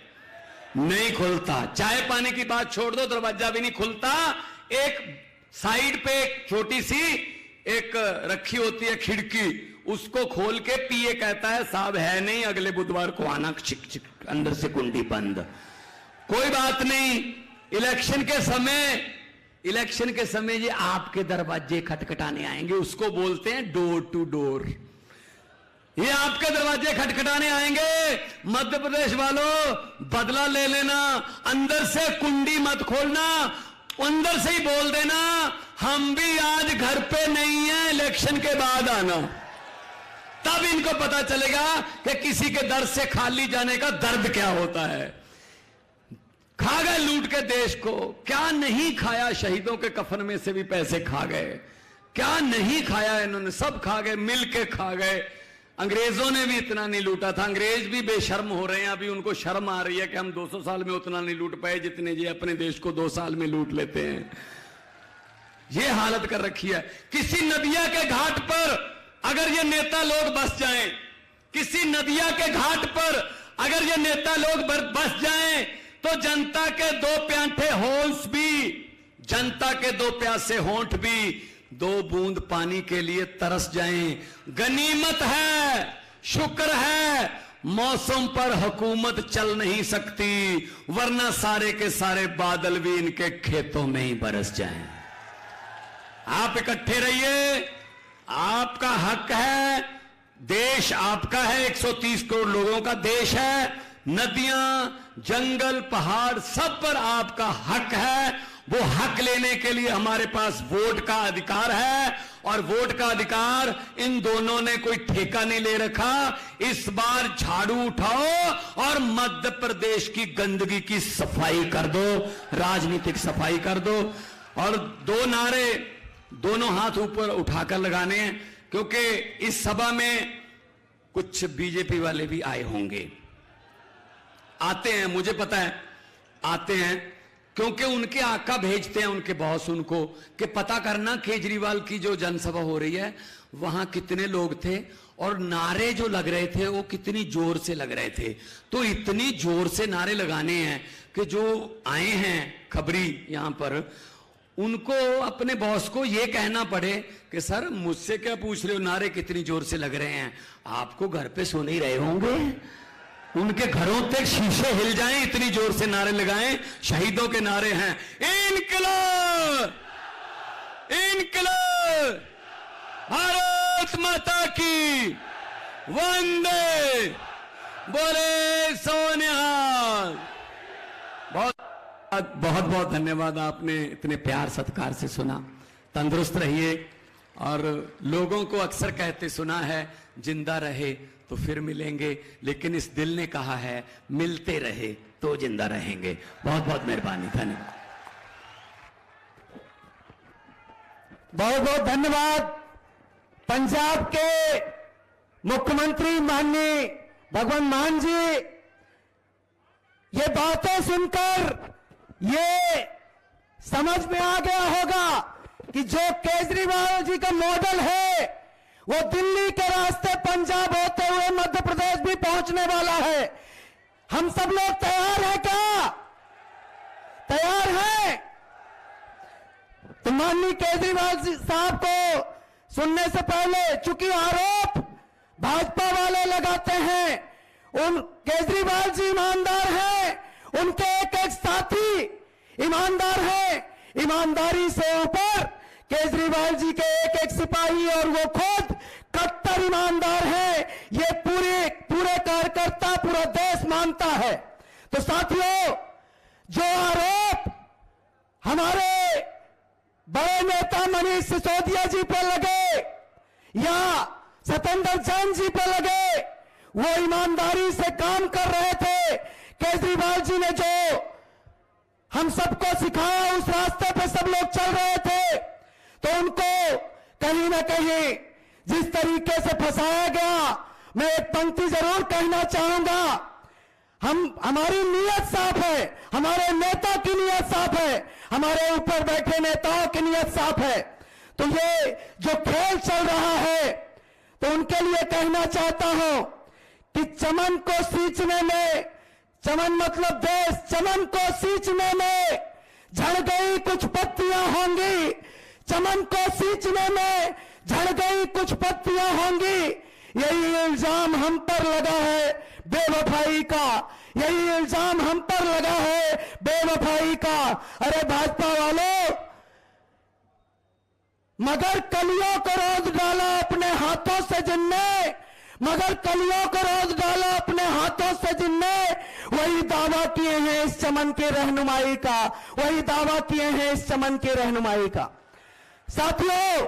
नहीं खुलता। चाय पानी की बात छोड़ दो, दरवाजा भी नहीं खुलता। एक साइड पे एक छोटी सी एक रखी होती है खिड़की, उसको खोल के पीए कहता है साहब है नहीं, अगले बुधवार को आना, चिक चिक अंदर से कुंडी बंद। कोई बात नहीं, इलेक्शन के समय ये आपके दरवाजे खटखटाने आएंगे, उसको बोलते हैं डोर टू डोर। ये आपके दरवाजे खटखटाने आएंगे। मध्य प्रदेश वालों, बदला ले लेना, अंदर से कुंडी मत खोलना, अंदर से ही बोल देना हम भी आज घर पे नहीं है, इलेक्शन के बाद आना। तब इनको पता चलेगा कि किसी के दर से खाली जाने का दर्द क्या होता है। खा गए लूट के देश को, क्या नहीं खाया, शहीदों के कफन में से भी पैसे खा गए, क्या नहीं खाया इन्होंने, सब खा गए, मिल के खा गए। अंग्रेजों ने भी इतना नहीं लूटा था, अंग्रेज भी बेशर्म हो रहे हैं, अभी उनको शर्म आ रही है कि हम 200 साल में उतना नहीं लूट पाए जितने ये अपने देश को 2 साल में लूट लेते हैं। ये हालत कर रखी है। किसी नदिया के घाट पर अगर ये नेता लोग बस जाएं, किसी नदिया के घाट पर अगर ये नेता लोग बस जाएं, तो जनता के 2 प्यासे होंठ भी, जनता के 2 प्यासे होंठ भी 2 बूंद पानी के लिए तरस जाएं। गनीमत है, शुक्र है, मौसम पर हुकूमत चल नहीं सकती, वरना सारे के सारे बादल भी इनके खेतों में ही बरस जाएं। आप इकट्ठे रहिए, आपका हक है, देश आपका है, 130 करोड़ लोगों का देश है, नदियां, जंगल, पहाड़, सब पर आपका हक है। वो हक लेने के लिए हमारे पास वोट का अधिकार है, और वोट का अधिकार इन दोनों ने कोई ठेका नहीं ले रखा। इस बार झाड़ू उठाओ और मध्य प्रदेश की गंदगी की सफाई कर दो, राजनीतिक सफाई कर दो। और 2 नारे दोनों हाथ ऊपर उठाकर लगाने हैं, क्योंकि इस सभा में कुछ बीजेपी वाले भी आए होंगे, आते हैं, मुझे पता है आते हैं, क्योंकि उनके आका भेजते हैं, उनके बॉस उनको, कि पता करना केजरीवाल की जो जनसभा हो रही है वहां कितने लोग थे और नारे जो लग रहे थे वो कितनी जोर से लग रहे थे। तो इतनी जोर से नारे लगाने हैं कि जो आए हैं खबरी यहां पर, उनको अपने बॉस को ये कहना पड़े कि सर मुझसे क्या पूछ रहे हो, नारे कितनी जोर से लग रहे हैं, आपको घर पे सुन ही रहे होंगे, उनके घरों तक शीशे हिल जाएं, इतनी जोर से नारे लगाएं। शहीदों के नारे हैं, इनकलाब, इनकलाब, भारत माता की वंदे, बोले सोनिहाल। बहुत बहुत धन्यवाद, आपने इतने प्यार सत्कार से सुना। तंदुरुस्त रहिए। और लोगों को अक्सर कहते सुना है, जिंदा रहे तो फिर मिलेंगे, लेकिन इस दिल ने कहा है मिलते रहे तो जिंदा रहेंगे। बहुत बहुत मेहरबानी, धन्यवाद। बहुत बहुत धन्यवाद। पंजाब के मुख्यमंत्री माननीय भगवंत मान जी, ये बातें सुनकर ये समझ में आ गया होगा कि जो केजरीवाल जी का मॉडल है वो दिल्ली के रास्ते पंजाब होते हुए मध्य प्रदेश भी पहुंचने वाला है। हम सब लोग तैयार हैं क्या? तैयार हैं? तो माननीय केजरीवाल साहब को सुनने से पहले, चूंकि आरोप भाजपा वाले लगाते हैं, उन केजरीवाल जी ईमानदार हैं, उनके एक एक साथी ईमानदार हैं। ईमानदारी से ऊपर केजरीवाल जी के एक एक सिपाही और वो खुद कट्टर ईमानदार है, ये पूरे कार्यकर्ता, पूरा देश मानता है। तो साथियों, जो आरोप हमारे बड़े नेता मनीष सिसोदिया जी पर लगे या सत्येंद्र जैन जी पर लगे, वो ईमानदारी से काम कर रहे थे। केजरीवाल जी ने जो हम सबको सिखाया, उस रास्ते पे सब लोग चल रहे थे। तो उनको कहीं ना कहीं जिस तरीके से फंसाया गया, मैं एक पंक्ति जरूर कहना चाहूंगा। हमारी नीयत साफ है, हमारे नेता की नीयत साफ है, हमारे ऊपर बैठे नेताओं की नीयत साफ है। तो ये जो खेल चल रहा है, तो उनके लिए कहना चाहता हूं कि चमन को सींचने में, चमन मतलब देश, चमन को सींचने में झड़ गई कुछ पत्तियां होंगी, चमन को सींचने में झड़ गई कुछ पत्तियां होंगी। यही इल्जाम हम पर लगा है बेवफाई का, यही इल्जाम हम पर लगा है बेवफाई का। अरे भाजपा वालों, मगर कलियों को रोज डाला अपने हाथों से जिनने, मगर कलियों को रोज डाला अपने हाथों से जिनने, वही दावा किए हैं इस चमन की रहनुमाई का, वही दावा किए हैं इस चमन की रहनुमाई का। साथियों,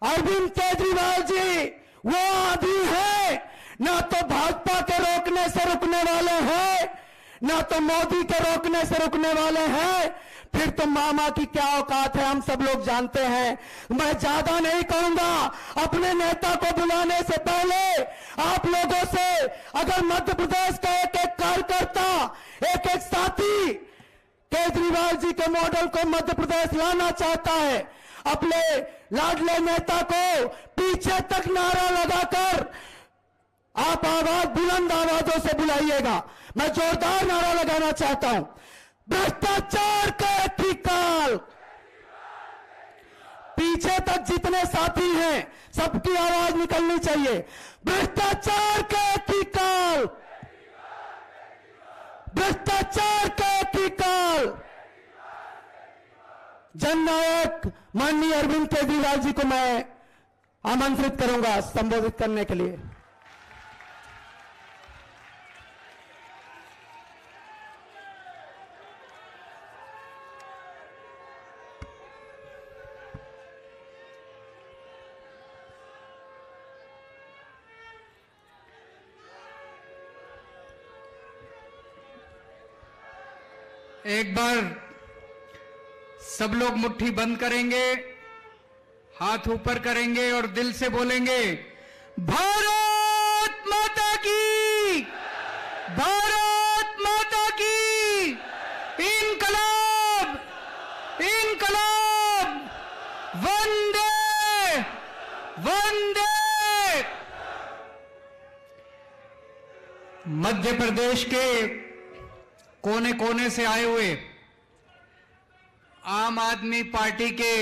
अरविंद केजरीवाल जी वो आदि है, ना तो भाजपा के रोकने से रुकने वाले हैं, ना तो मोदी के रोकने से रुकने वाले हैं। फिर तो मामा की क्या औकात है हम सब लोग जानते हैं। मैं ज्यादा नहीं कहूंगा, अपने नेता को बुलाने से पहले आप लोगों से, अगर मध्य प्रदेश का एक एक कार्यकर्ता, एक एक साथी केजरीवाल जी के मॉडल को मध्य प्रदेश लाना चाहता है, अपने लाडले नेता को पीछे तक नारा लगाकर आप आवाज बुलंद आवाजों से बुलाइएगा। मैं जोरदार नारा लगाना चाहता हूं, भ्रष्टाचार का एथिकल। पीछे तक जितने साथी हैं सबकी आवाज निकलनी चाहिए, भ्रष्टाचार का एथिकल, भ्रष्टाचार का एथिकल। जननायक माननीय अरविंद केजरीवाल जी को मैं आमंत्रित करूंगा संबोधित करने के लिए। एक बार सब लोग मुट्ठी बंद करेंगे, हाथ ऊपर करेंगे और दिल से बोलेंगे, भारत माता की, भारत माता की, इनकलाब, इनकलाब, वंदे, वंदे। मध्य प्रदेश के कोने कोने से आए हुए आम आदमी पार्टी के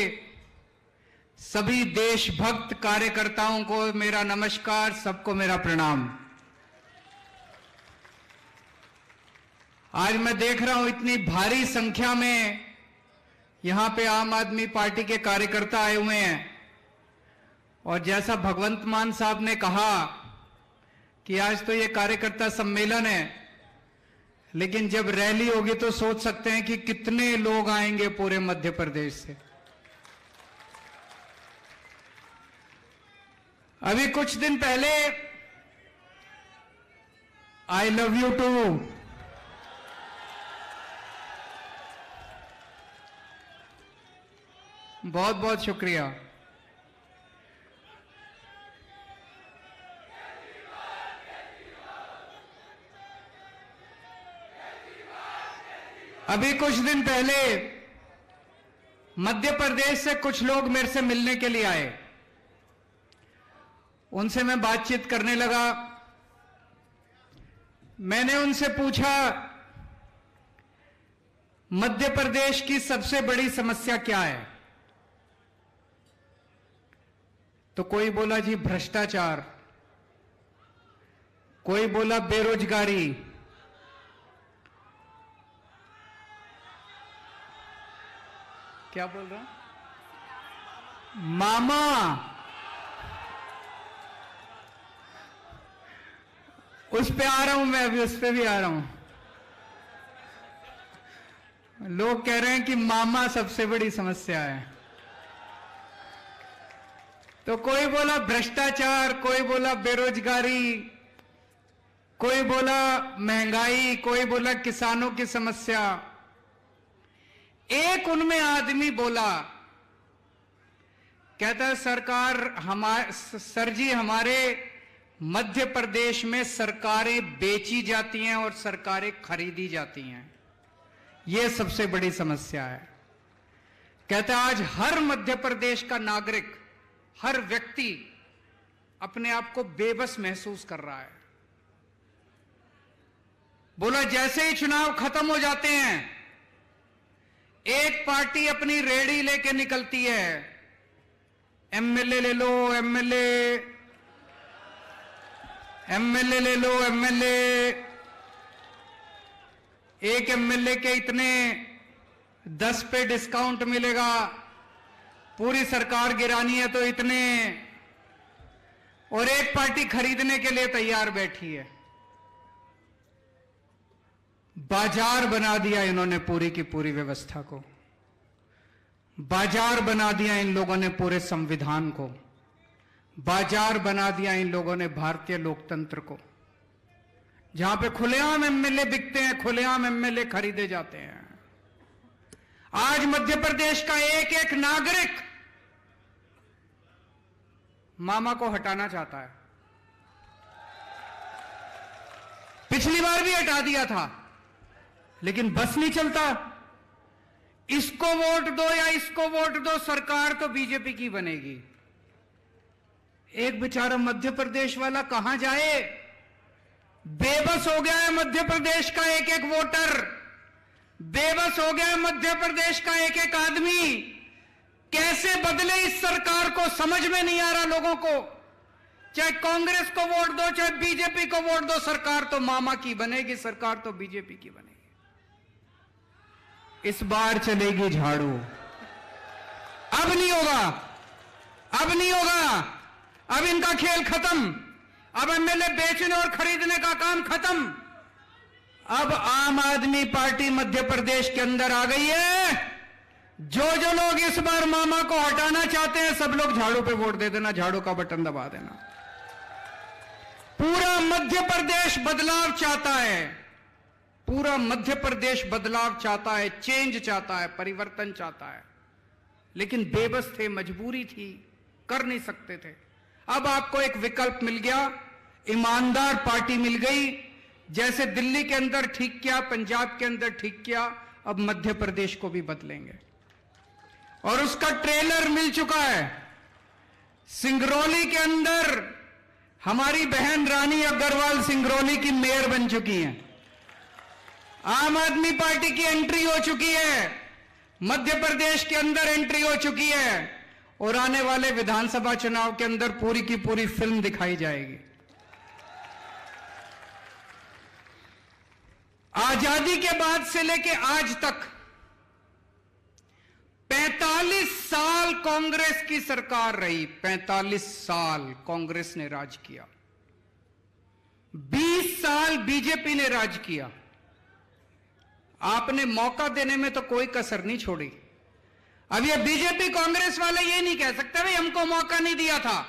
सभी देशभक्त कार्यकर्ताओं को मेरा नमस्कार, सबको मेरा प्रणाम। आज मैं देख रहा हूं इतनी भारी संख्या में यहां पे आम आदमी पार्टी के कार्यकर्ता आए हुए हैं, और जैसा भगवंत मान साहब ने कहा कि आज तो ये कार्यकर्ता सम्मेलन है, लेकिन जब रैली होगी तो सोच सकते हैं कि कितने लोग आएंगे पूरे मध्य प्रदेश से। अभी कुछ दिन पहले आई लव यू टू बहुत बहुत शुक्रिया। अभी कुछ दिन पहले मध्य प्रदेश से कुछ लोग मेरे से मिलने के लिए आए, उनसे मैं बातचीत करने लगा। मैंने उनसे पूछा, मध्य प्रदेश की सबसे बड़ी समस्या क्या है? तो कोई बोला जी भ्रष्टाचार, कोई बोला बेरोजगारी, क्या बोल रहा हूं, मामा, उस पे आ रहा हूं मैं, अभी उस पे भी आ रहा हूं। लोग कह रहे हैं कि मामा सबसे बड़ी समस्या है। तो कोई बोला भ्रष्टाचार, कोई बोला बेरोजगारी, कोई बोला महंगाई, कोई बोला किसानों की समस्या। एक उनमें आदमी बोला, कहता है सरकार सर जी हमारे मध्य प्रदेश में सरकारें बेची जाती हैं और सरकारें खरीदी जाती हैं, यह सबसे बड़ी समस्या है। कहता है आज हर मध्य प्रदेश का नागरिक, हर व्यक्ति अपने आप को बेबस महसूस कर रहा है। बोला जैसे ही चुनाव खत्म हो जाते हैं, एक पार्टी अपनी रेडी लेके निकलती है, एमएलए ले लो, एमएलए ले लो, एमएलए, एक एमएलए के इतने 10 पे डिस्काउंट मिलेगा, पूरी सरकार गिरानी है तो इतने, और एक पार्टी खरीदने के लिए तैयार बैठी है। बाजार बना दिया इन्होंने पूरी की पूरी व्यवस्था को, बाजार बना दिया इन लोगों ने पूरे संविधान को, बाजार बना दिया इन लोगों ने भारतीय लोकतंत्र को, जहां पे खुलेआम एमएलए बिकते हैं, खुलेआम एमएलए खरीदे जाते हैं। आज मध्य प्रदेश का एक एक नागरिक मामा को हटाना चाहता है। पिछली बार भी हटा दिया था, लेकिन बस नहीं चलता। इसको वोट दो या इसको वोट दो, सरकार तो बीजेपी की बनेगी। एक बेचारा मध्य प्रदेश वाला कहां जाए? बेबस हो गया है मध्य प्रदेश का एक एक वोटर, बेबस हो गया है मध्य प्रदेश का एक एक आदमी। कैसे बदले इस सरकार को समझ में नहीं आ रहा लोगों को। चाहे कांग्रेस को वोट दो, चाहे बीजेपी को वोट दो, सरकार तो मामा की बनेगी, सरकार तो बीजेपी की बनेगी। इस बार चलेगी झाड़ू। अब नहीं होगा, अब नहीं होगा, अब इनका खेल खत्म। अब एमएलए बेचने और खरीदने का काम खत्म। अब आम आदमी पार्टी मध्य प्रदेश के अंदर आ गई है। जो जो लोग इस बार मामा को हटाना चाहते हैं, सब लोग झाड़ू पे वोट दे देना, झाड़ू का बटन दबा देना। पूरा मध्य प्रदेश बदलाव चाहता है, पूरा मध्य प्रदेश बदलाव चाहता है, चेंज चाहता है, परिवर्तन चाहता है, लेकिन बेबस थे, मजबूरी थी, कर नहीं सकते थे। अब आपको एक विकल्प मिल गया, ईमानदार पार्टी मिल गई। जैसे दिल्ली के अंदर ठीक किया, पंजाब के अंदर ठीक किया, अब मध्य प्रदेश को भी बदलेंगे। और उसका ट्रेलर मिल चुका है। सिंगरौली के अंदर हमारी बहन रानी अग्रवाल सिंगरौली की मेयर बन चुकी हैं। आम आदमी पार्टी की एंट्री हो चुकी है, मध्य प्रदेश के अंदर एंट्री हो चुकी है, और आने वाले विधानसभा चुनाव के अंदर पूरी की पूरी फिल्म दिखाई जाएगी। आजादी के बाद से लेके आज तक 45 साल कांग्रेस की सरकार रही। 45 साल कांग्रेस ने राज किया, 20 साल बीजेपी ने राज किया। आपने मौका देने में तो कोई कसर नहीं छोड़ी। अब ये बीजेपी कांग्रेस वाले ये नहीं कह सकते भाई हमको मौका नहीं दिया था।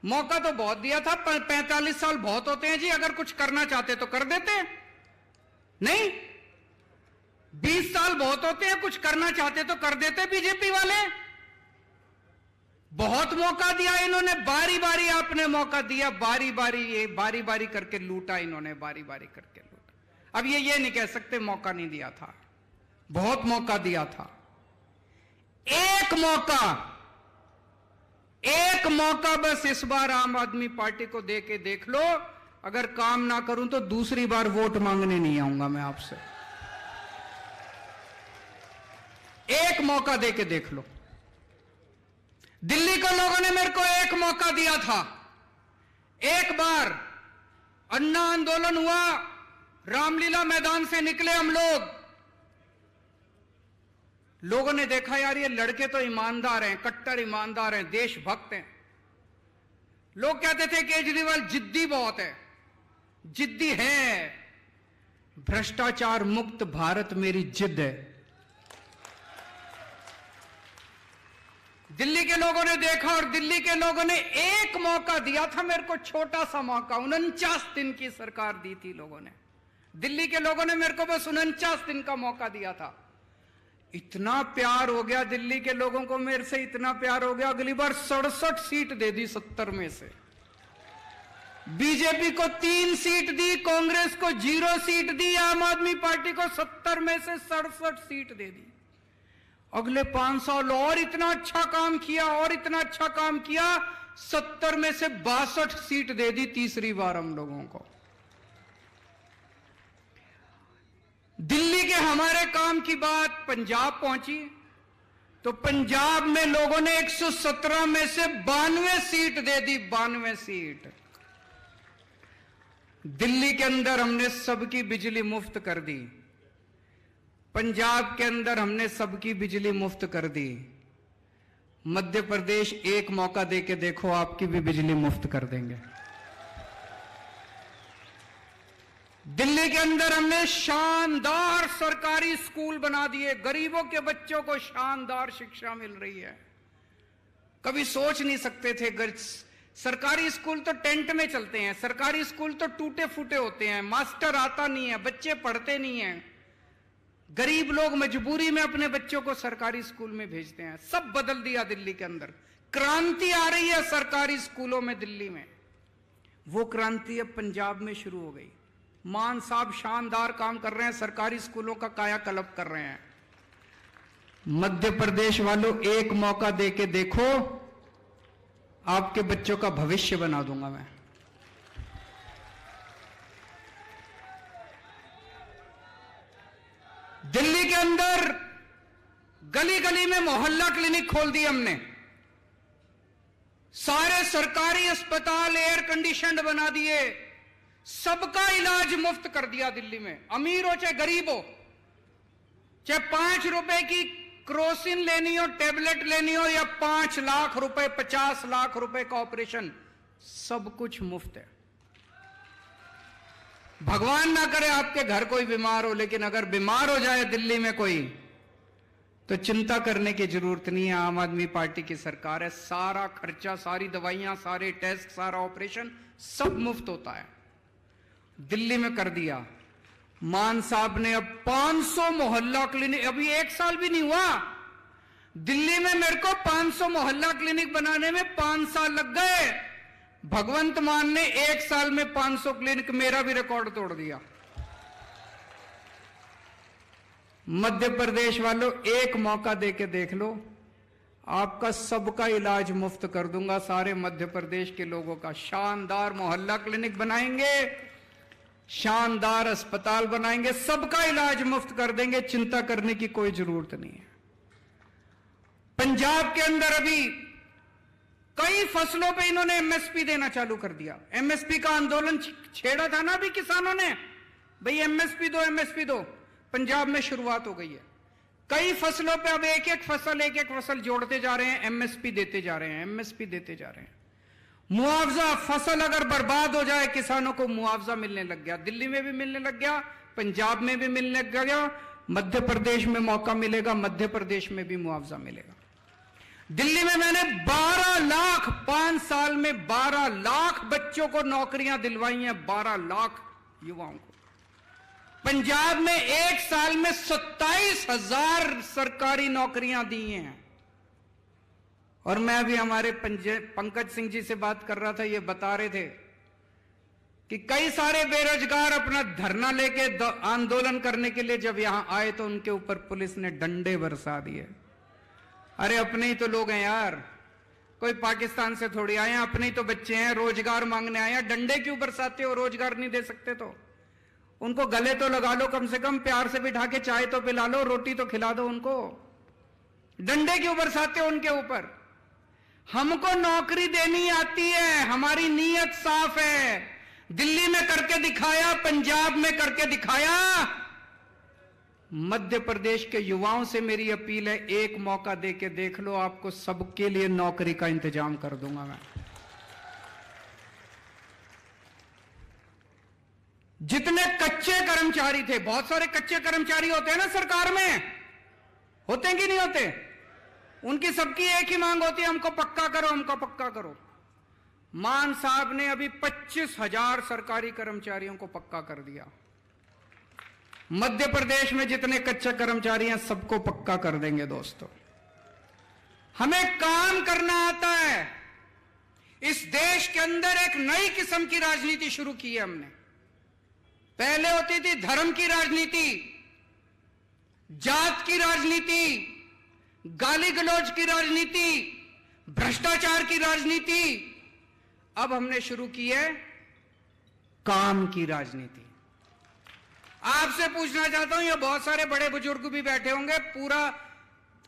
मौका तो बहुत दिया था। 45 साल बहुत होते हैं जी, अगर कुछ करना चाहते तो कर देते। नहीं, 20 साल बहुत होते हैं, कुछ करना चाहते तो कर देते। बीजेपी वाले बहुत मौका दिया इन्होंने, बारी बारी आपने मौका दिया, बारी बारी ये बारी बारी करके लूटा इन्होंने, बारी बारी करके लूटा। अब ये नहीं कह सकते मौका नहीं दिया था, बहुत मौका दिया था। एक मौका बस इस बार आम आदमी पार्टी को दे के देख लो। अगर काम ना करूं तो दूसरी बार वोट मांगने नहीं आऊंगा मैं आपसे। एक मौका दे के देख लो। दिल्ली के लोगों ने मेरे को एक मौका दिया था। एक बार अन्ना आंदोलन हुआ, रामलीला मैदान से निकले हम लोगों ने देखा यार ये लड़के तो ईमानदार हैं, कट्टर ईमानदार हैं, देशभक्त हैं। लोग कहते थे केजरीवाल जिद्दी बहुत है, जिद्दी है। भ्रष्टाचार मुक्त भारत मेरी जिद है। दिल्ली के लोगों ने देखा और दिल्ली के लोगों ने एक मौका दिया था मेरे को, छोटा सा मौका। 49 दिन की सरकार दी थी लोगों ने। दिल्ली के लोगों ने मेरे को बस 49 दिन का मौका दिया था। इतना प्यार हो गया दिल्ली के लोगों को मेरे से, इतना प्यार हो गया, अगली बार 67 सीट दे दी 70 में से। बीजेपी को 3 सीट दी, कांग्रेस को 0 सीट दी, आम आदमी पार्टी को 70 में से 67 सीट दे दी। अगले 5 साल और इतना अच्छा काम किया, और इतना अच्छा काम किया, 70 में से 62 सीट दे दी तीसरी बार हम लोगों को। दिल्ली के हमारे काम की बात पंजाब पहुंची तो पंजाब में लोगों ने 117 में से 92 सीट दे दी, 92 सीट। दिल्ली के अंदर हमने सबकी बिजली मुफ्त कर दी, पंजाब के अंदर हमने सबकी बिजली मुफ्त कर दी। मध्य प्रदेश एक मौका देके देखो, आपकी भी बिजली मुफ्त कर देंगे। दिल्ली के अंदर हमने शानदार सरकारी स्कूल बना दिए, गरीबों के बच्चों को शानदार शिक्षा मिल रही है। कभी सोच नहीं सकते थे, सरकारी स्कूल तो टेंट में चलते हैं, सरकारी स्कूल तो टूटे फूटे होते हैं, मास्टर आता नहीं है, बच्चे पढ़ते नहीं हैं, गरीब लोग मजबूरी में अपने बच्चों को सरकारी स्कूल में भेजते हैं। सब बदल दिया दिल्ली के अंदर, क्रांति आ रही है सरकारी स्कूलों में दिल्ली में। वो क्रांति अब पंजाब में शुरू हो गई। मान साहब शानदार काम कर रहे हैं, सरकारी स्कूलों का कायाकल्प कर रहे हैं। मध्य प्रदेश वालों, एक मौका देके देखो, आपके बच्चों का भविष्य बना दूंगा मैं। दिल्ली के अंदर गली गली में मोहल्ला क्लिनिक खोल दिए हमने, सारे सरकारी अस्पताल एयर कंडीशनड बना दिए, सबका इलाज मुफ्त कर दिया दिल्ली में। अमीर हो चाहे गरीब हो, चाहे 5 रुपए की क्रोसिन लेनी हो, टेबलेट लेनी हो, या 5 लाख रुपए 50 लाख रुपए का ऑपरेशन, सब कुछ मुफ्त है। भगवान ना करे आपके घर कोई बीमार हो, लेकिन अगर बीमार हो जाए दिल्ली में कोई, तो चिंता करने की जरूरत नहीं है। आम आदमी पार्टी की सरकार है, सारा खर्चा, सारी दवाइयां, सारे टेस्ट, सारा ऑपरेशन सब मुफ्त होता है। दिल्ली में कर दिया। मान साहब ने अब 500 मोहल्ला क्लिनिक, अभी 1 साल भी नहीं हुआ, दिल्ली में मेरे को 500 मोहल्ला क्लिनिक बनाने में 5 साल लग गए। भगवंत मान ने 1 साल में 500 क्लिनिक, मेरा भी रिकॉर्ड तोड़ दिया। मध्य प्रदेश वालों, एक मौका देके देख लो, आपका सबका इलाज मुफ्त कर दूंगा। सारे मध्य प्रदेश के लोगों का शानदार मोहल्ला क्लिनिक बनाएंगे, शानदार अस्पताल बनाएंगे, सबका इलाज मुफ्त कर देंगे, चिंता करने की कोई जरूरत नहीं है। पंजाब के अंदर अभी कई फसलों पे इन्होंने एमएसपी देना चालू कर दिया। एमएसपी का आंदोलन छेड़ा था ना अभी किसानों ने, भाई एमएसपी दो, एमएसपी दो। पंजाब में शुरुआत हो गई है, कई फसलों पे अब एक एक फसल जोड़ते जा रहे हैं, एमएसपी देते जा रहे हैं, एमएसपी देते जा रहे हैं। मुआवजा, फसल अगर बर्बाद हो जाए किसानों को मुआवजा मिलने लग गया, दिल्ली में भी मिलने लग गया, पंजाब में भी मिलने लग गया, मध्य प्रदेश में मौका मिलेगा, मध्य प्रदेश में भी मुआवजा मिलेगा। दिल्ली में मैंने 12 लाख, 5 साल में 12 लाख बच्चों को नौकरियां दिलवाई हैं, 12 लाख युवाओं को। पंजाब में 1 साल में 27,000 सरकारी नौकरियां दी हैं। और मैं अभी हमारे पंकज सिंह जी से बात कर रहा था, ये बता रहे थे कि कई सारे बेरोजगार अपना धरना लेके आंदोलन करने के लिए जब यहां आए तो उनके ऊपर पुलिस ने डंडे बरसा दिए। अरे अपने ही तो लोग हैं यार, कोई पाकिस्तान से थोड़ी आए हैं, अपने ही तो बच्चे हैं, रोजगार मांगने आए हैं, डंडे क्यों बरसाते हो? रोजगार नहीं दे सकते तो उनको गले तो लगा लो, कम से कम प्यार से बिठा के चाय तो पिला लो, रोटी तो खिला दो उनको, डंडे क्यों बरसाते हो उनके ऊपर? हमको नौकरी देनी आती है, हमारी नीयत साफ है। दिल्ली में करके दिखाया, पंजाब में करके दिखाया। मध्य प्रदेश के युवाओं से मेरी अपील है, एक मौका देके देख लो, आपको सबके लिए नौकरी का इंतजाम कर दूंगा मैं। जितने कच्चे कर्मचारी थे, बहुत सारे कच्चे कर्मचारी होते हैं ना सरकार में, होते हैं कि नहीं होते? उनकी सबकी एक ही मांग होती है, हमको पक्का करो, हमको पक्का करो। मान साहब ने अभी 25,000 सरकारी कर्मचारियों को पक्का कर दिया। मध्य प्रदेश में जितने कच्चे कर्मचारी हैं सबको पक्का कर देंगे दोस्तों। हमें काम करना आता है। इस देश के अंदर एक नई किस्म की राजनीति शुरू की है हमने। पहले होती थी धर्म की राजनीति, जात की राजनीति, गाली गलौज की राजनीति, भ्रष्टाचार की राजनीति। अब हमने शुरू की है काम की राजनीति। आपसे पूछना चाहता हूं, ये बहुत सारे बड़े बुजुर्ग भी बैठे होंगे, पूरा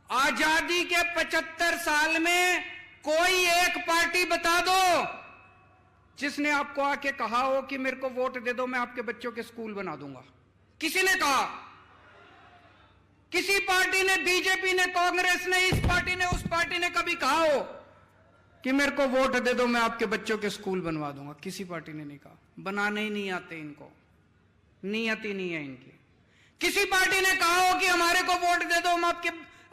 आजादी के 75 साल में कोई एक पार्टी बता दो जिसने आपको आके कहा हो कि मेरे को वोट दे दो, मैं आपके बच्चों के स्कूल बना दूंगा। किसी ने कहा? किसी पार्टी ने, बीजेपी ने, कांग्रेस ने, इस पार्टी ने, उस पार्टी ने कभी कहा हो कि मेरे को वोट दे दो, मैं आपके बच्चों के स्कूल बनवा दूंगा? किसी पार्टी ने नहीं कहा। बनाने ही नहीं आते इनको, नियत ही नहीं है इनकी। किसी पार्टी ने कहा हो कि हमारे को वोट दे दो, हम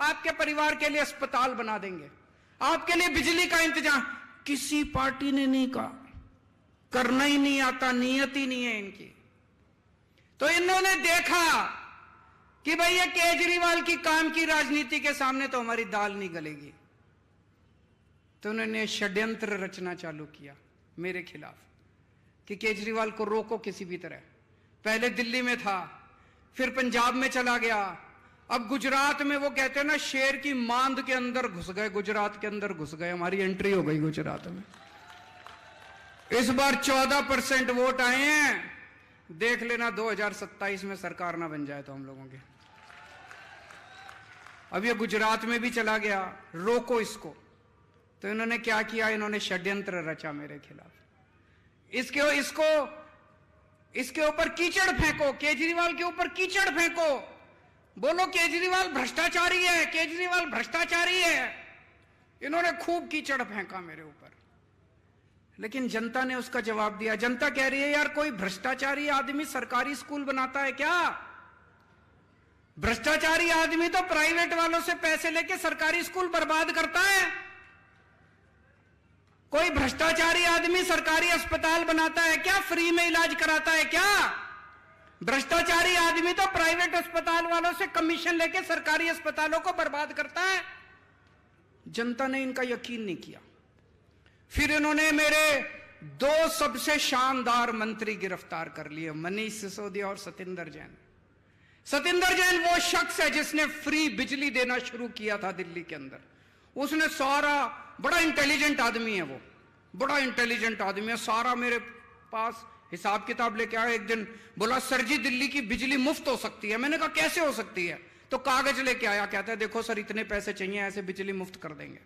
आपके परिवार के लिए अस्पताल बना देंगे, आपके लिए बिजली का इंतजाम? किसी पार्टी ने नहीं कहा। करना ही नहीं आता, नियत ही नहीं है इनकी। तो इन्होंने देखा कि भाई ये केजरीवाल की काम की राजनीति के सामने तो हमारी दाल नहीं गलेगी, तो उन्होंने षड्यंत्र रचना चालू किया मेरे खिलाफ कि केजरीवाल को रोको किसी भी तरह। पहले दिल्ली में था, फिर पंजाब में चला गया, अब गुजरात में वो कहते हैं ना, शेर की मांद के अंदर घुस गए, गुजरात के अंदर घुस गए, हमारी एंट्री हो गई गुजरात में। इस बार 14% वोट आए हैं। देख लेना 2027 में सरकार ना बन जाए तो हम लोगों की। अब ये गुजरात में भी चला गया, रोको इसको। तो इन्होंने क्या किया? इन्होंने षड्यंत्र रचा मेरे खिलाफ। इसके ऊपर कीचड़ फेंको, केजरीवाल के ऊपर कीचड़ फेंको, बोलो केजरीवाल भ्रष्टाचारी है, केजरीवाल भ्रष्टाचारी है। इन्होंने खूब कीचड़ फेंका मेरे ऊपर, लेकिन जनता ने उसका जवाब दिया। जनता कह रही है यार, कोई भ्रष्टाचारी आदमी सरकारी स्कूल बनाता है क्या? भ्रष्टाचारी आदमी तो प्राइवेट वालों से पैसे लेके सरकारी स्कूल बर्बाद करता है। कोई भ्रष्टाचारी आदमी सरकारी अस्पताल बनाता है क्या? फ्री में इलाज कराता है क्या? भ्रष्टाचारी आदमी तो प्राइवेट अस्पताल वालों से कमीशन लेके सरकारी अस्पतालों को बर्बाद करता है। जनता ने इनका यकीन नहीं किया। फिर इन्होंने मेरे 2 सबसे शानदार मंत्री गिरफ्तार कर लिए, मनीष सिसोदिया और सतिंदर जैन। सतिंदर जैन वो शख्स है जिसने फ्री बिजली देना शुरू किया था दिल्ली के अंदर। उसने सारा, बड़ा इंटेलिजेंट आदमी है वो, बड़ा इंटेलिजेंट आदमी है, सारा मेरे पास हिसाब किताब लेके आया। एक दिन बोला, सर जी दिल्ली की बिजली मुफ्त हो सकती है। मैंने कहा कैसे हो सकती है? तो कागज लेके आया, कहता है देखो सर इतने पैसे चाहिए, ऐसे बिजली मुफ्त कर देंगे।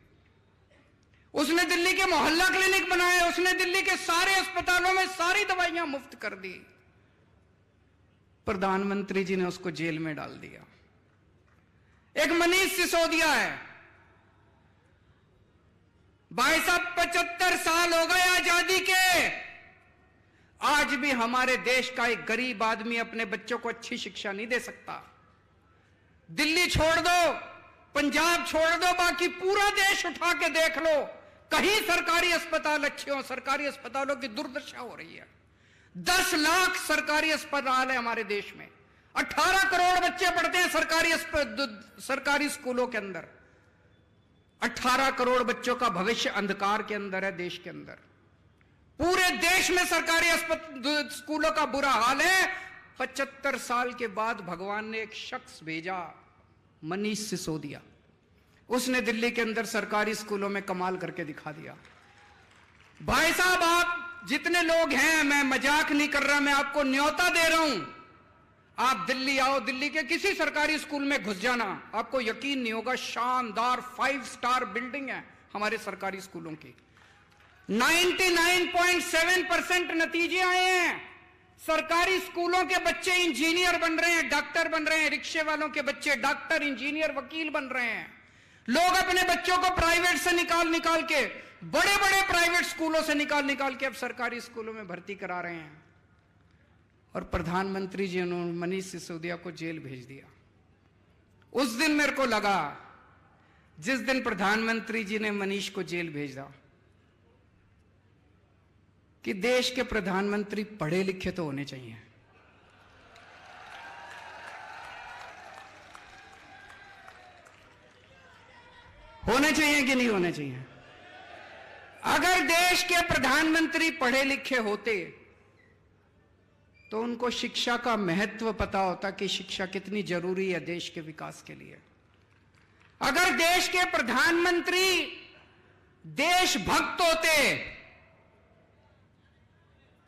उसने दिल्ली के मोहल्ला क्लिनिक बनाए, उसने दिल्ली के सारे अस्पतालों में सारी दवाइयां मुफ्त कर दी। प्रधानमंत्री जी ने उसको जेल में डाल दिया। एक मनीष सिसोदिया है, भाई साहब 75 साल हो गए आजादी के, आज भी हमारे देश का एक गरीब आदमी अपने बच्चों को अच्छी शिक्षा नहीं दे सकता। दिल्ली छोड़ दो, पंजाब छोड़ दो, बाकी पूरा देश उठा के देख लो, कहीं सरकारी अस्पताल अच्छे हो? सरकारी अस्पतालों की दुर्दशा हो रही है। 10 लाख सरकारी अस्पताल है हमारे देश में, 18 करोड़ बच्चे पढ़ते हैं सरकारी स्कूलों के अंदर। 18 करोड़ बच्चों का भविष्य अंधकार के अंदर है देश के अंदर। पूरे देश में सरकारी स्कूलों का बुरा हाल है। 75 साल के बाद भगवान ने एक शख्स भेजा, मनीष सिसोदिया। उसने दिल्ली के अंदर सरकारी स्कूलों में कमाल करके दिखा दिया। भाई साहब आप जितने लोग हैं, मैं मजाक नहीं कर रहा, मैं आपको न्योता दे रहा हूं, आप दिल्ली आओ, दिल्ली के किसी सरकारी स्कूल में घुस जाना, आपको यकीन नहीं होगा, शानदार 5 स्टार बिल्डिंग है हमारे सरकारी स्कूलों की। 99.7% नतीजे आए हैं। सरकारी स्कूलों के बच्चे इंजीनियर बन रहे हैं, डॉक्टर बन रहे हैं, रिक्शे वालों के बच्चे डॉक्टर, इंजीनियर, वकील बन रहे हैं। लोग अपने बच्चों को प्राइवेट से निकाल के, बड़े बड़े प्राइवेट स्कूलों से निकाल के अब सरकारी स्कूलों में भर्ती करा रहे हैं। और प्रधानमंत्री जी ने मनीष सिसोदिया को जेल भेज दिया। उस दिन मेरे को लगा, जिस दिन प्रधानमंत्री जी ने मनीष को जेल भेजा, कि देश के प्रधानमंत्री पढ़े लिखे तो होने चाहिए। होने चाहिए कि नहीं होने चाहिए? अगर देश के प्रधानमंत्री पढ़े लिखे होते तो उनको शिक्षा का महत्व पता होता कि शिक्षा कितनी जरूरी है देश के विकास के लिए। अगर देश के प्रधानमंत्री देशभक्त होते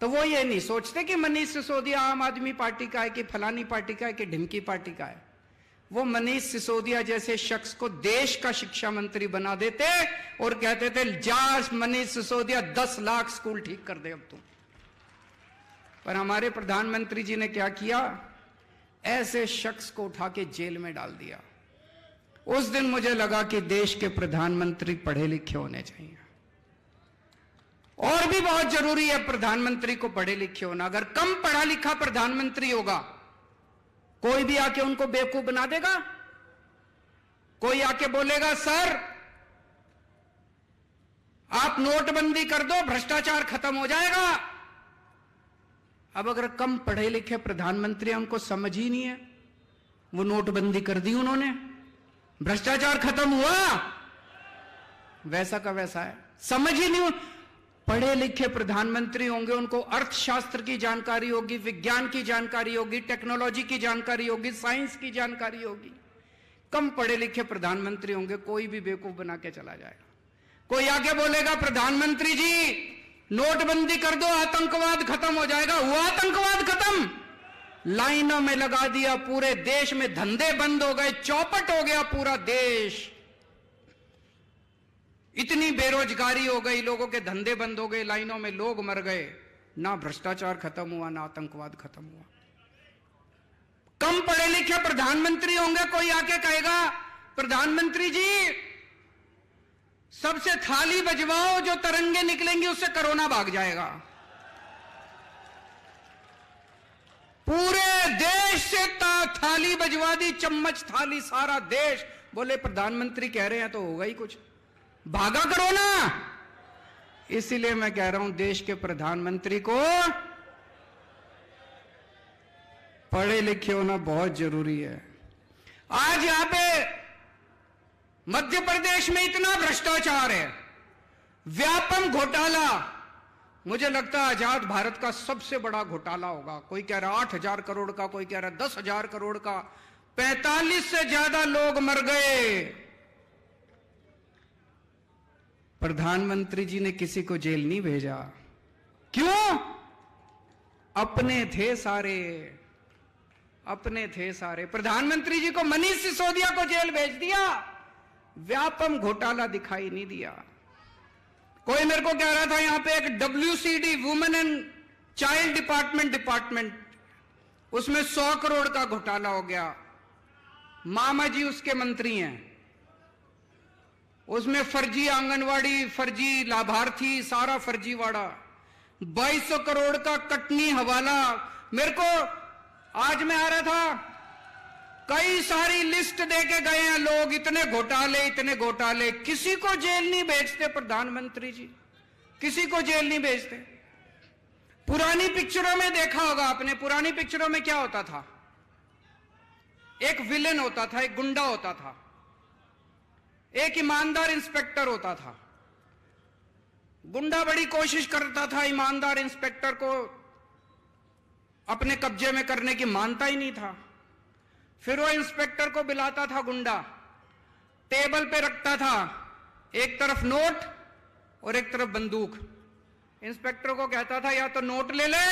तो वो ये नहीं सोचते कि मनीष सिसोदिया आम आदमी पार्टी का है कि फलानी पार्टी का है कि ढिमकी पार्टी का है। वो मनीष सिसोदिया जैसे शख्स को देश का शिक्षा मंत्री बना देते और कहते थे जा मनीष सिसोदिया 10 लाख स्कूल ठीक कर दे अब तुम। पर हमारे प्रधानमंत्री जी ने क्या किया, ऐसे शख्स को उठा के जेल में डाल दिया। उस दिन मुझे लगा कि देश के प्रधानमंत्री पढ़े लिखे होने चाहिए, और भी बहुत जरूरी है प्रधानमंत्री को पढ़े लिखे होना। अगर कम पढ़ा लिखा प्रधानमंत्री होगा, कोई भी आके उनको बेवकूफ बना देगा। कोई आके बोलेगा सर आप नोटबंदी कर दो, भ्रष्टाचार खत्म हो जाएगा। अब अगर कम पढ़े लिखे प्रधानमंत्री हैं, उनको समझ ही नहीं है, वो नोटबंदी कर दी उन्होंने, भ्रष्टाचार खत्म हुआ, वैसा का वैसा है, समझ ही नहीं। पढ़े लिखे प्रधानमंत्री होंगे, उनको अर्थशास्त्र की जानकारी होगी, विज्ञान की जानकारी होगी, टेक्नोलॉजी की जानकारी होगी, साइंस की जानकारी होगी। कम पढ़े लिखे प्रधानमंत्री होंगे, कोई भी बेवकूफ बना के चला जाएगा। कोई आके बोलेगा प्रधानमंत्री जी नोटबंदी कर दो, आतंकवाद खत्म हो जाएगा। हुआ आतंकवाद खत्म, लाइनों में लगा दिया, पूरे देश में धंधे बंद हो गए, चौपट हो गया पूरा देश। इतनी बेरोजगारी हो गई, लोगों के धंधे बंद हो गए, लाइनों में लोग मर गए। ना भ्रष्टाचार खत्म हुआ, ना आतंकवाद खत्म हुआ। कम पढ़े लिखे प्रधानमंत्री होंगे, कोई आके कहेगा प्रधानमंत्री जी सबसे थाली बजवाओ, जो तरंगे निकलेंगी उससे कोरोना भाग जाएगा। पूरे देश से थाली बजवा दी, चम्मच थाली सारा देश। बोले प्रधानमंत्री कह रहे हैं तो होगा ही कुछ, भागा कोरोना। इसीलिए मैं कह रहा हूं देश के प्रधानमंत्री को पढ़े लिखे होना बहुत जरूरी है। आज यहां पे मध्य प्रदेश में इतना भ्रष्टाचार है, व्यापम घोटाला, मुझे लगता है आजाद भारत का सबसे बड़ा घोटाला होगा। कोई कह रहा 8,000 करोड़ का, कोई कह रहा 10,000 करोड़ का। 45 से ज्यादा लोग मर गए। प्रधानमंत्री जी ने किसी को जेल नहीं भेजा। क्यों? अपने थे सारे, अपने थे सारे। प्रधानमंत्री जी को मनीष सिसोदिया को जेल भेज दिया, व्यापम घोटाला दिखाई नहीं दिया। कोई मेरे को कह रहा था यहां पे एक WCD women and child department, उसमें 100 करोड़ का घोटाला हो गया। मामा जी उसके मंत्री हैं, उसमें फर्जी आंगनवाड़ी, फर्जी लाभार्थी, सारा फर्जीवाड़ा। 2200 करोड़ का कटनी हवाला। मेरे को आज मैं आ रहा था, कई सारी लिस्ट देके गए हैं लोग, इतने घोटाले, इतने घोटाले। किसी को जेल नहीं भेजते प्रधानमंत्री जी, किसी को जेल नहीं भेजते। पुरानी पिक्चरों में देखा होगा आपने, पुरानी पिक्चरों में क्या होता था, एक विलेन होता था, एक गुंडा होता था, एक ईमानदार इंस्पेक्टर होता था। गुंडा बड़ी कोशिश करता था ईमानदार इंस्पेक्टर को अपने कब्जे में करने की, मानता ही नहीं था। फिर वो इंस्पेक्टर को बुलाता था गुंडा, टेबल पे रखता था एक तरफ नोट और एक तरफ बंदूक। इंस्पेक्टर को कहता था या तो नोट ले ले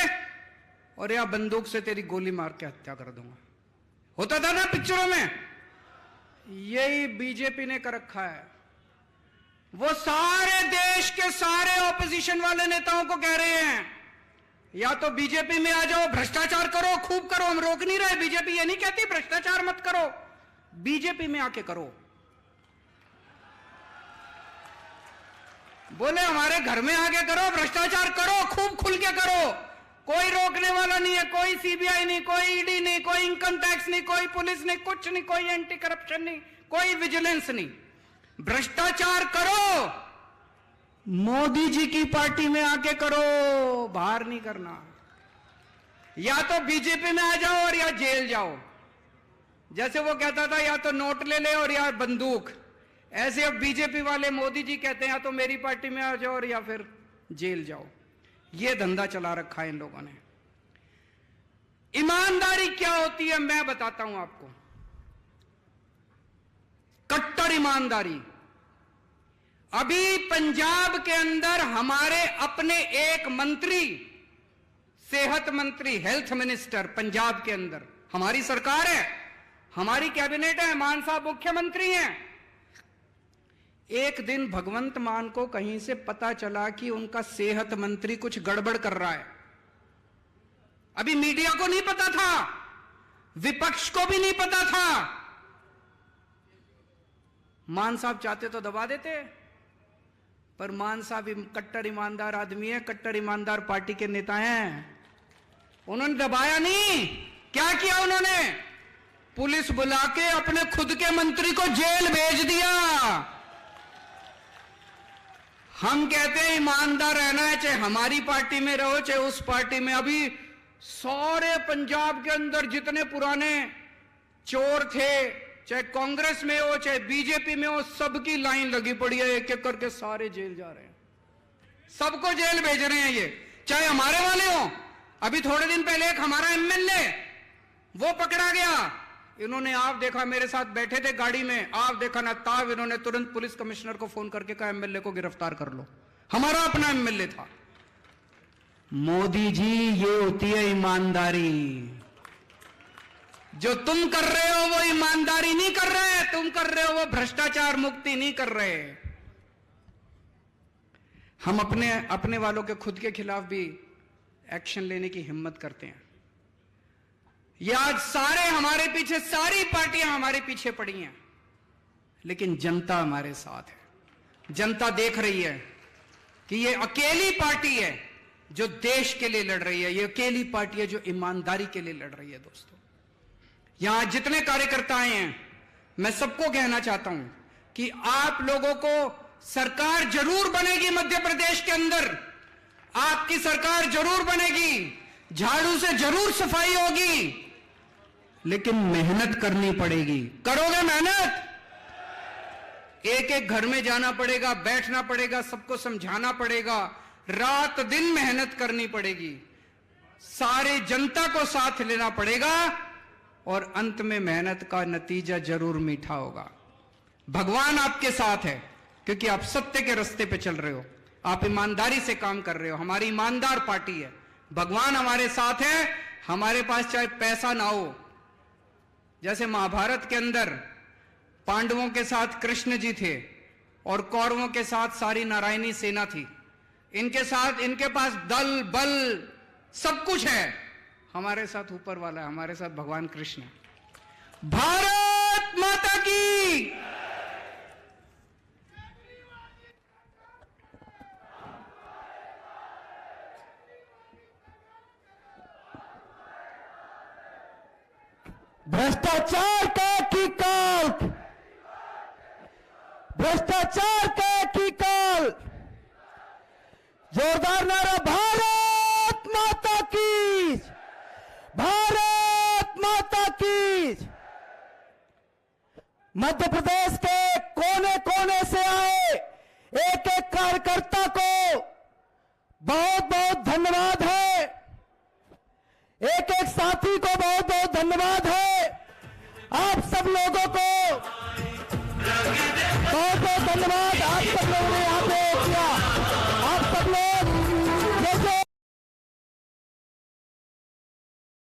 और या बंदूक से तेरी गोली मार के हत्या कर दूंगा। होता था ना पिक्चरों में। यही बीजेपी ने कर रखा है। वो सारे देश के सारे ऑपोजिशन वाले नेताओं को कह रहे हैं या तो बीजेपी में आ जाओ, भ्रष्टाचार करो, खूब करो, हम रोक नहीं रहे। बीजेपी ये नहीं कहती भ्रष्टाचार मत करो, बीजेपी में आके करो। बोले हमारे घर में आके करो, भ्रष्टाचार करो, खूब खुल के करो, कोई रोकने वाला नहीं है, कोई सीबीआई नहीं, कोई ईडी नहीं, कोई इनकम टैक्स नहीं, कोई पुलिस नहीं, कुछ नहीं, कोई एंटी करप्शन नहीं, कोई विजिलेंस नहीं। भ्रष्टाचार करो, मोदी जी की पार्टी में आके करो, बाहर नहीं करना। या तो बीजेपी में आ जाओ और या जेल जाओ। जैसे वो कहता था या तो नोट ले ले और या बंदूक, ऐसे अब बीजेपी वाले मोदी जी कहते हैं या तो मेरी पार्टी में आ जाओ और या फिर जेल जाओ। ये धंधा चला रखा है इन लोगों ने। ईमानदारी क्या होती है मैं बताता हूं आपको। कट्टर ईमानदारी। अभी पंजाब के अंदर हमारे अपने एक मंत्री सेहत मंत्री, हेल्थ मिनिस्टर पंजाब के अंदर हमारी सरकार है, हमारी कैबिनेट है, मान साहब मुख्यमंत्री हैं। एक दिन भगवंत मान को कहीं से पता चला कि उनका सेहत मंत्री कुछ गड़बड़ कर रहा है। अभी मीडिया को नहीं पता था, विपक्ष को भी नहीं पता था। मान साहब चाहते तो दबा देते, पर मान साहब कट्टर ईमानदार आदमी है, कट्टर ईमानदार पार्टी के नेता हैं। उन्होंने दबाया नहीं। क्या किया उन्होंने? पुलिस बुला के अपने खुद के मंत्री को जेल भेज दिया। हम कहते हैं ईमानदार रहना है, चाहे हमारी पार्टी में रहो चाहे उस पार्टी में। अभी सारे पंजाब के अंदर जितने पुराने चोर थे, चाहे कांग्रेस में हो चाहे बीजेपी में हो, सबकी लाइन लगी पड़ी है, एक एक करके सारे जेल जा रहे हैं, सबको जेल भेज रहे हैं ये, चाहे हमारे वाले हो। अभी थोड़े दिन पहले एक हमारा एमएलए वो पकड़ा गया। इन्होंने, आप देखा, मेरे साथ बैठे थे गाड़ी में, आप देखा ना ताब, इन्होंने तुरंत पुलिस कमिश्नर को फोन करके कहा एमएलए को गिरफ्तार कर लो। हमारा अपना एमएलए था। मोदी जी, ये होती है ईमानदारी। जो तुम कर रहे हो वो ईमानदारी नहीं कर रहे, तुम कर रहे हो वो भ्रष्टाचार मुक्ति नहीं कर रहे। हम अपने वालों के खुद के खिलाफ भी एक्शन लेने की हिम्मत करते हैं। ये आज सारे हमारे पीछे, सारी पार्टियां हमारे पीछे पड़ी हैं, लेकिन जनता हमारे साथ है। जनता देख रही है कि ये अकेली पार्टी है जो देश के लिए लड़ रही है, ये अकेली पार्टी है जो ईमानदारी के लिए लड़ रही है। दोस्तों, यहां जितने कार्यकर्ता आए हैं, मैं सबको कहना चाहता हूं कि आप लोगों को सरकार जरूर बनेगी मध्य प्रदेश के अंदर, आपकी सरकार जरूर बनेगी, झाड़ू से जरूर सफाई होगी, लेकिन मेहनत करनी पड़ेगी। करोगे मेहनत? एक एक घर में जाना पड़ेगा, बैठना पड़ेगा, सबको समझाना पड़ेगा, रात दिन मेहनत करनी पड़ेगी, सारे जनता को साथ लेना पड़ेगा, और अंत में मेहनत का नतीजा जरूर मीठा होगा। भगवान आपके साथ है, क्योंकि आप सत्य के रास्ते पे चल रहे हो, आप ईमानदारी से काम कर रहे हो। हमारी ईमानदार पार्टी है, भगवान हमारे साथ है। हमारे पास चाहे पैसा ना हो, जैसे महाभारत के अंदर पांडवों के साथ कृष्ण जी थे और कौरवों के साथ सारी नारायणी सेना थी, इनके पास दल बल सब कुछ है। हमारे साथ ऊपर वाला है, हमारे साथ भगवान कृष्ण है। भारत माता की। भ्रष्टाचार का की काल, भ्रष्टाचार का की काल। जोरदार नारा, भारत माता की, भारत माता की। मध्य प्रदेश के कोने कोने से आए एक एक कार्यकर्ता को बहुत बहुत धन्यवाद है, एक एक साथी को बहुत बहुत धन्यवाद है। आप सब लोगों को बहुत बहुत धन्यवाद। आप सब लोगों ने यहाँ पे किया।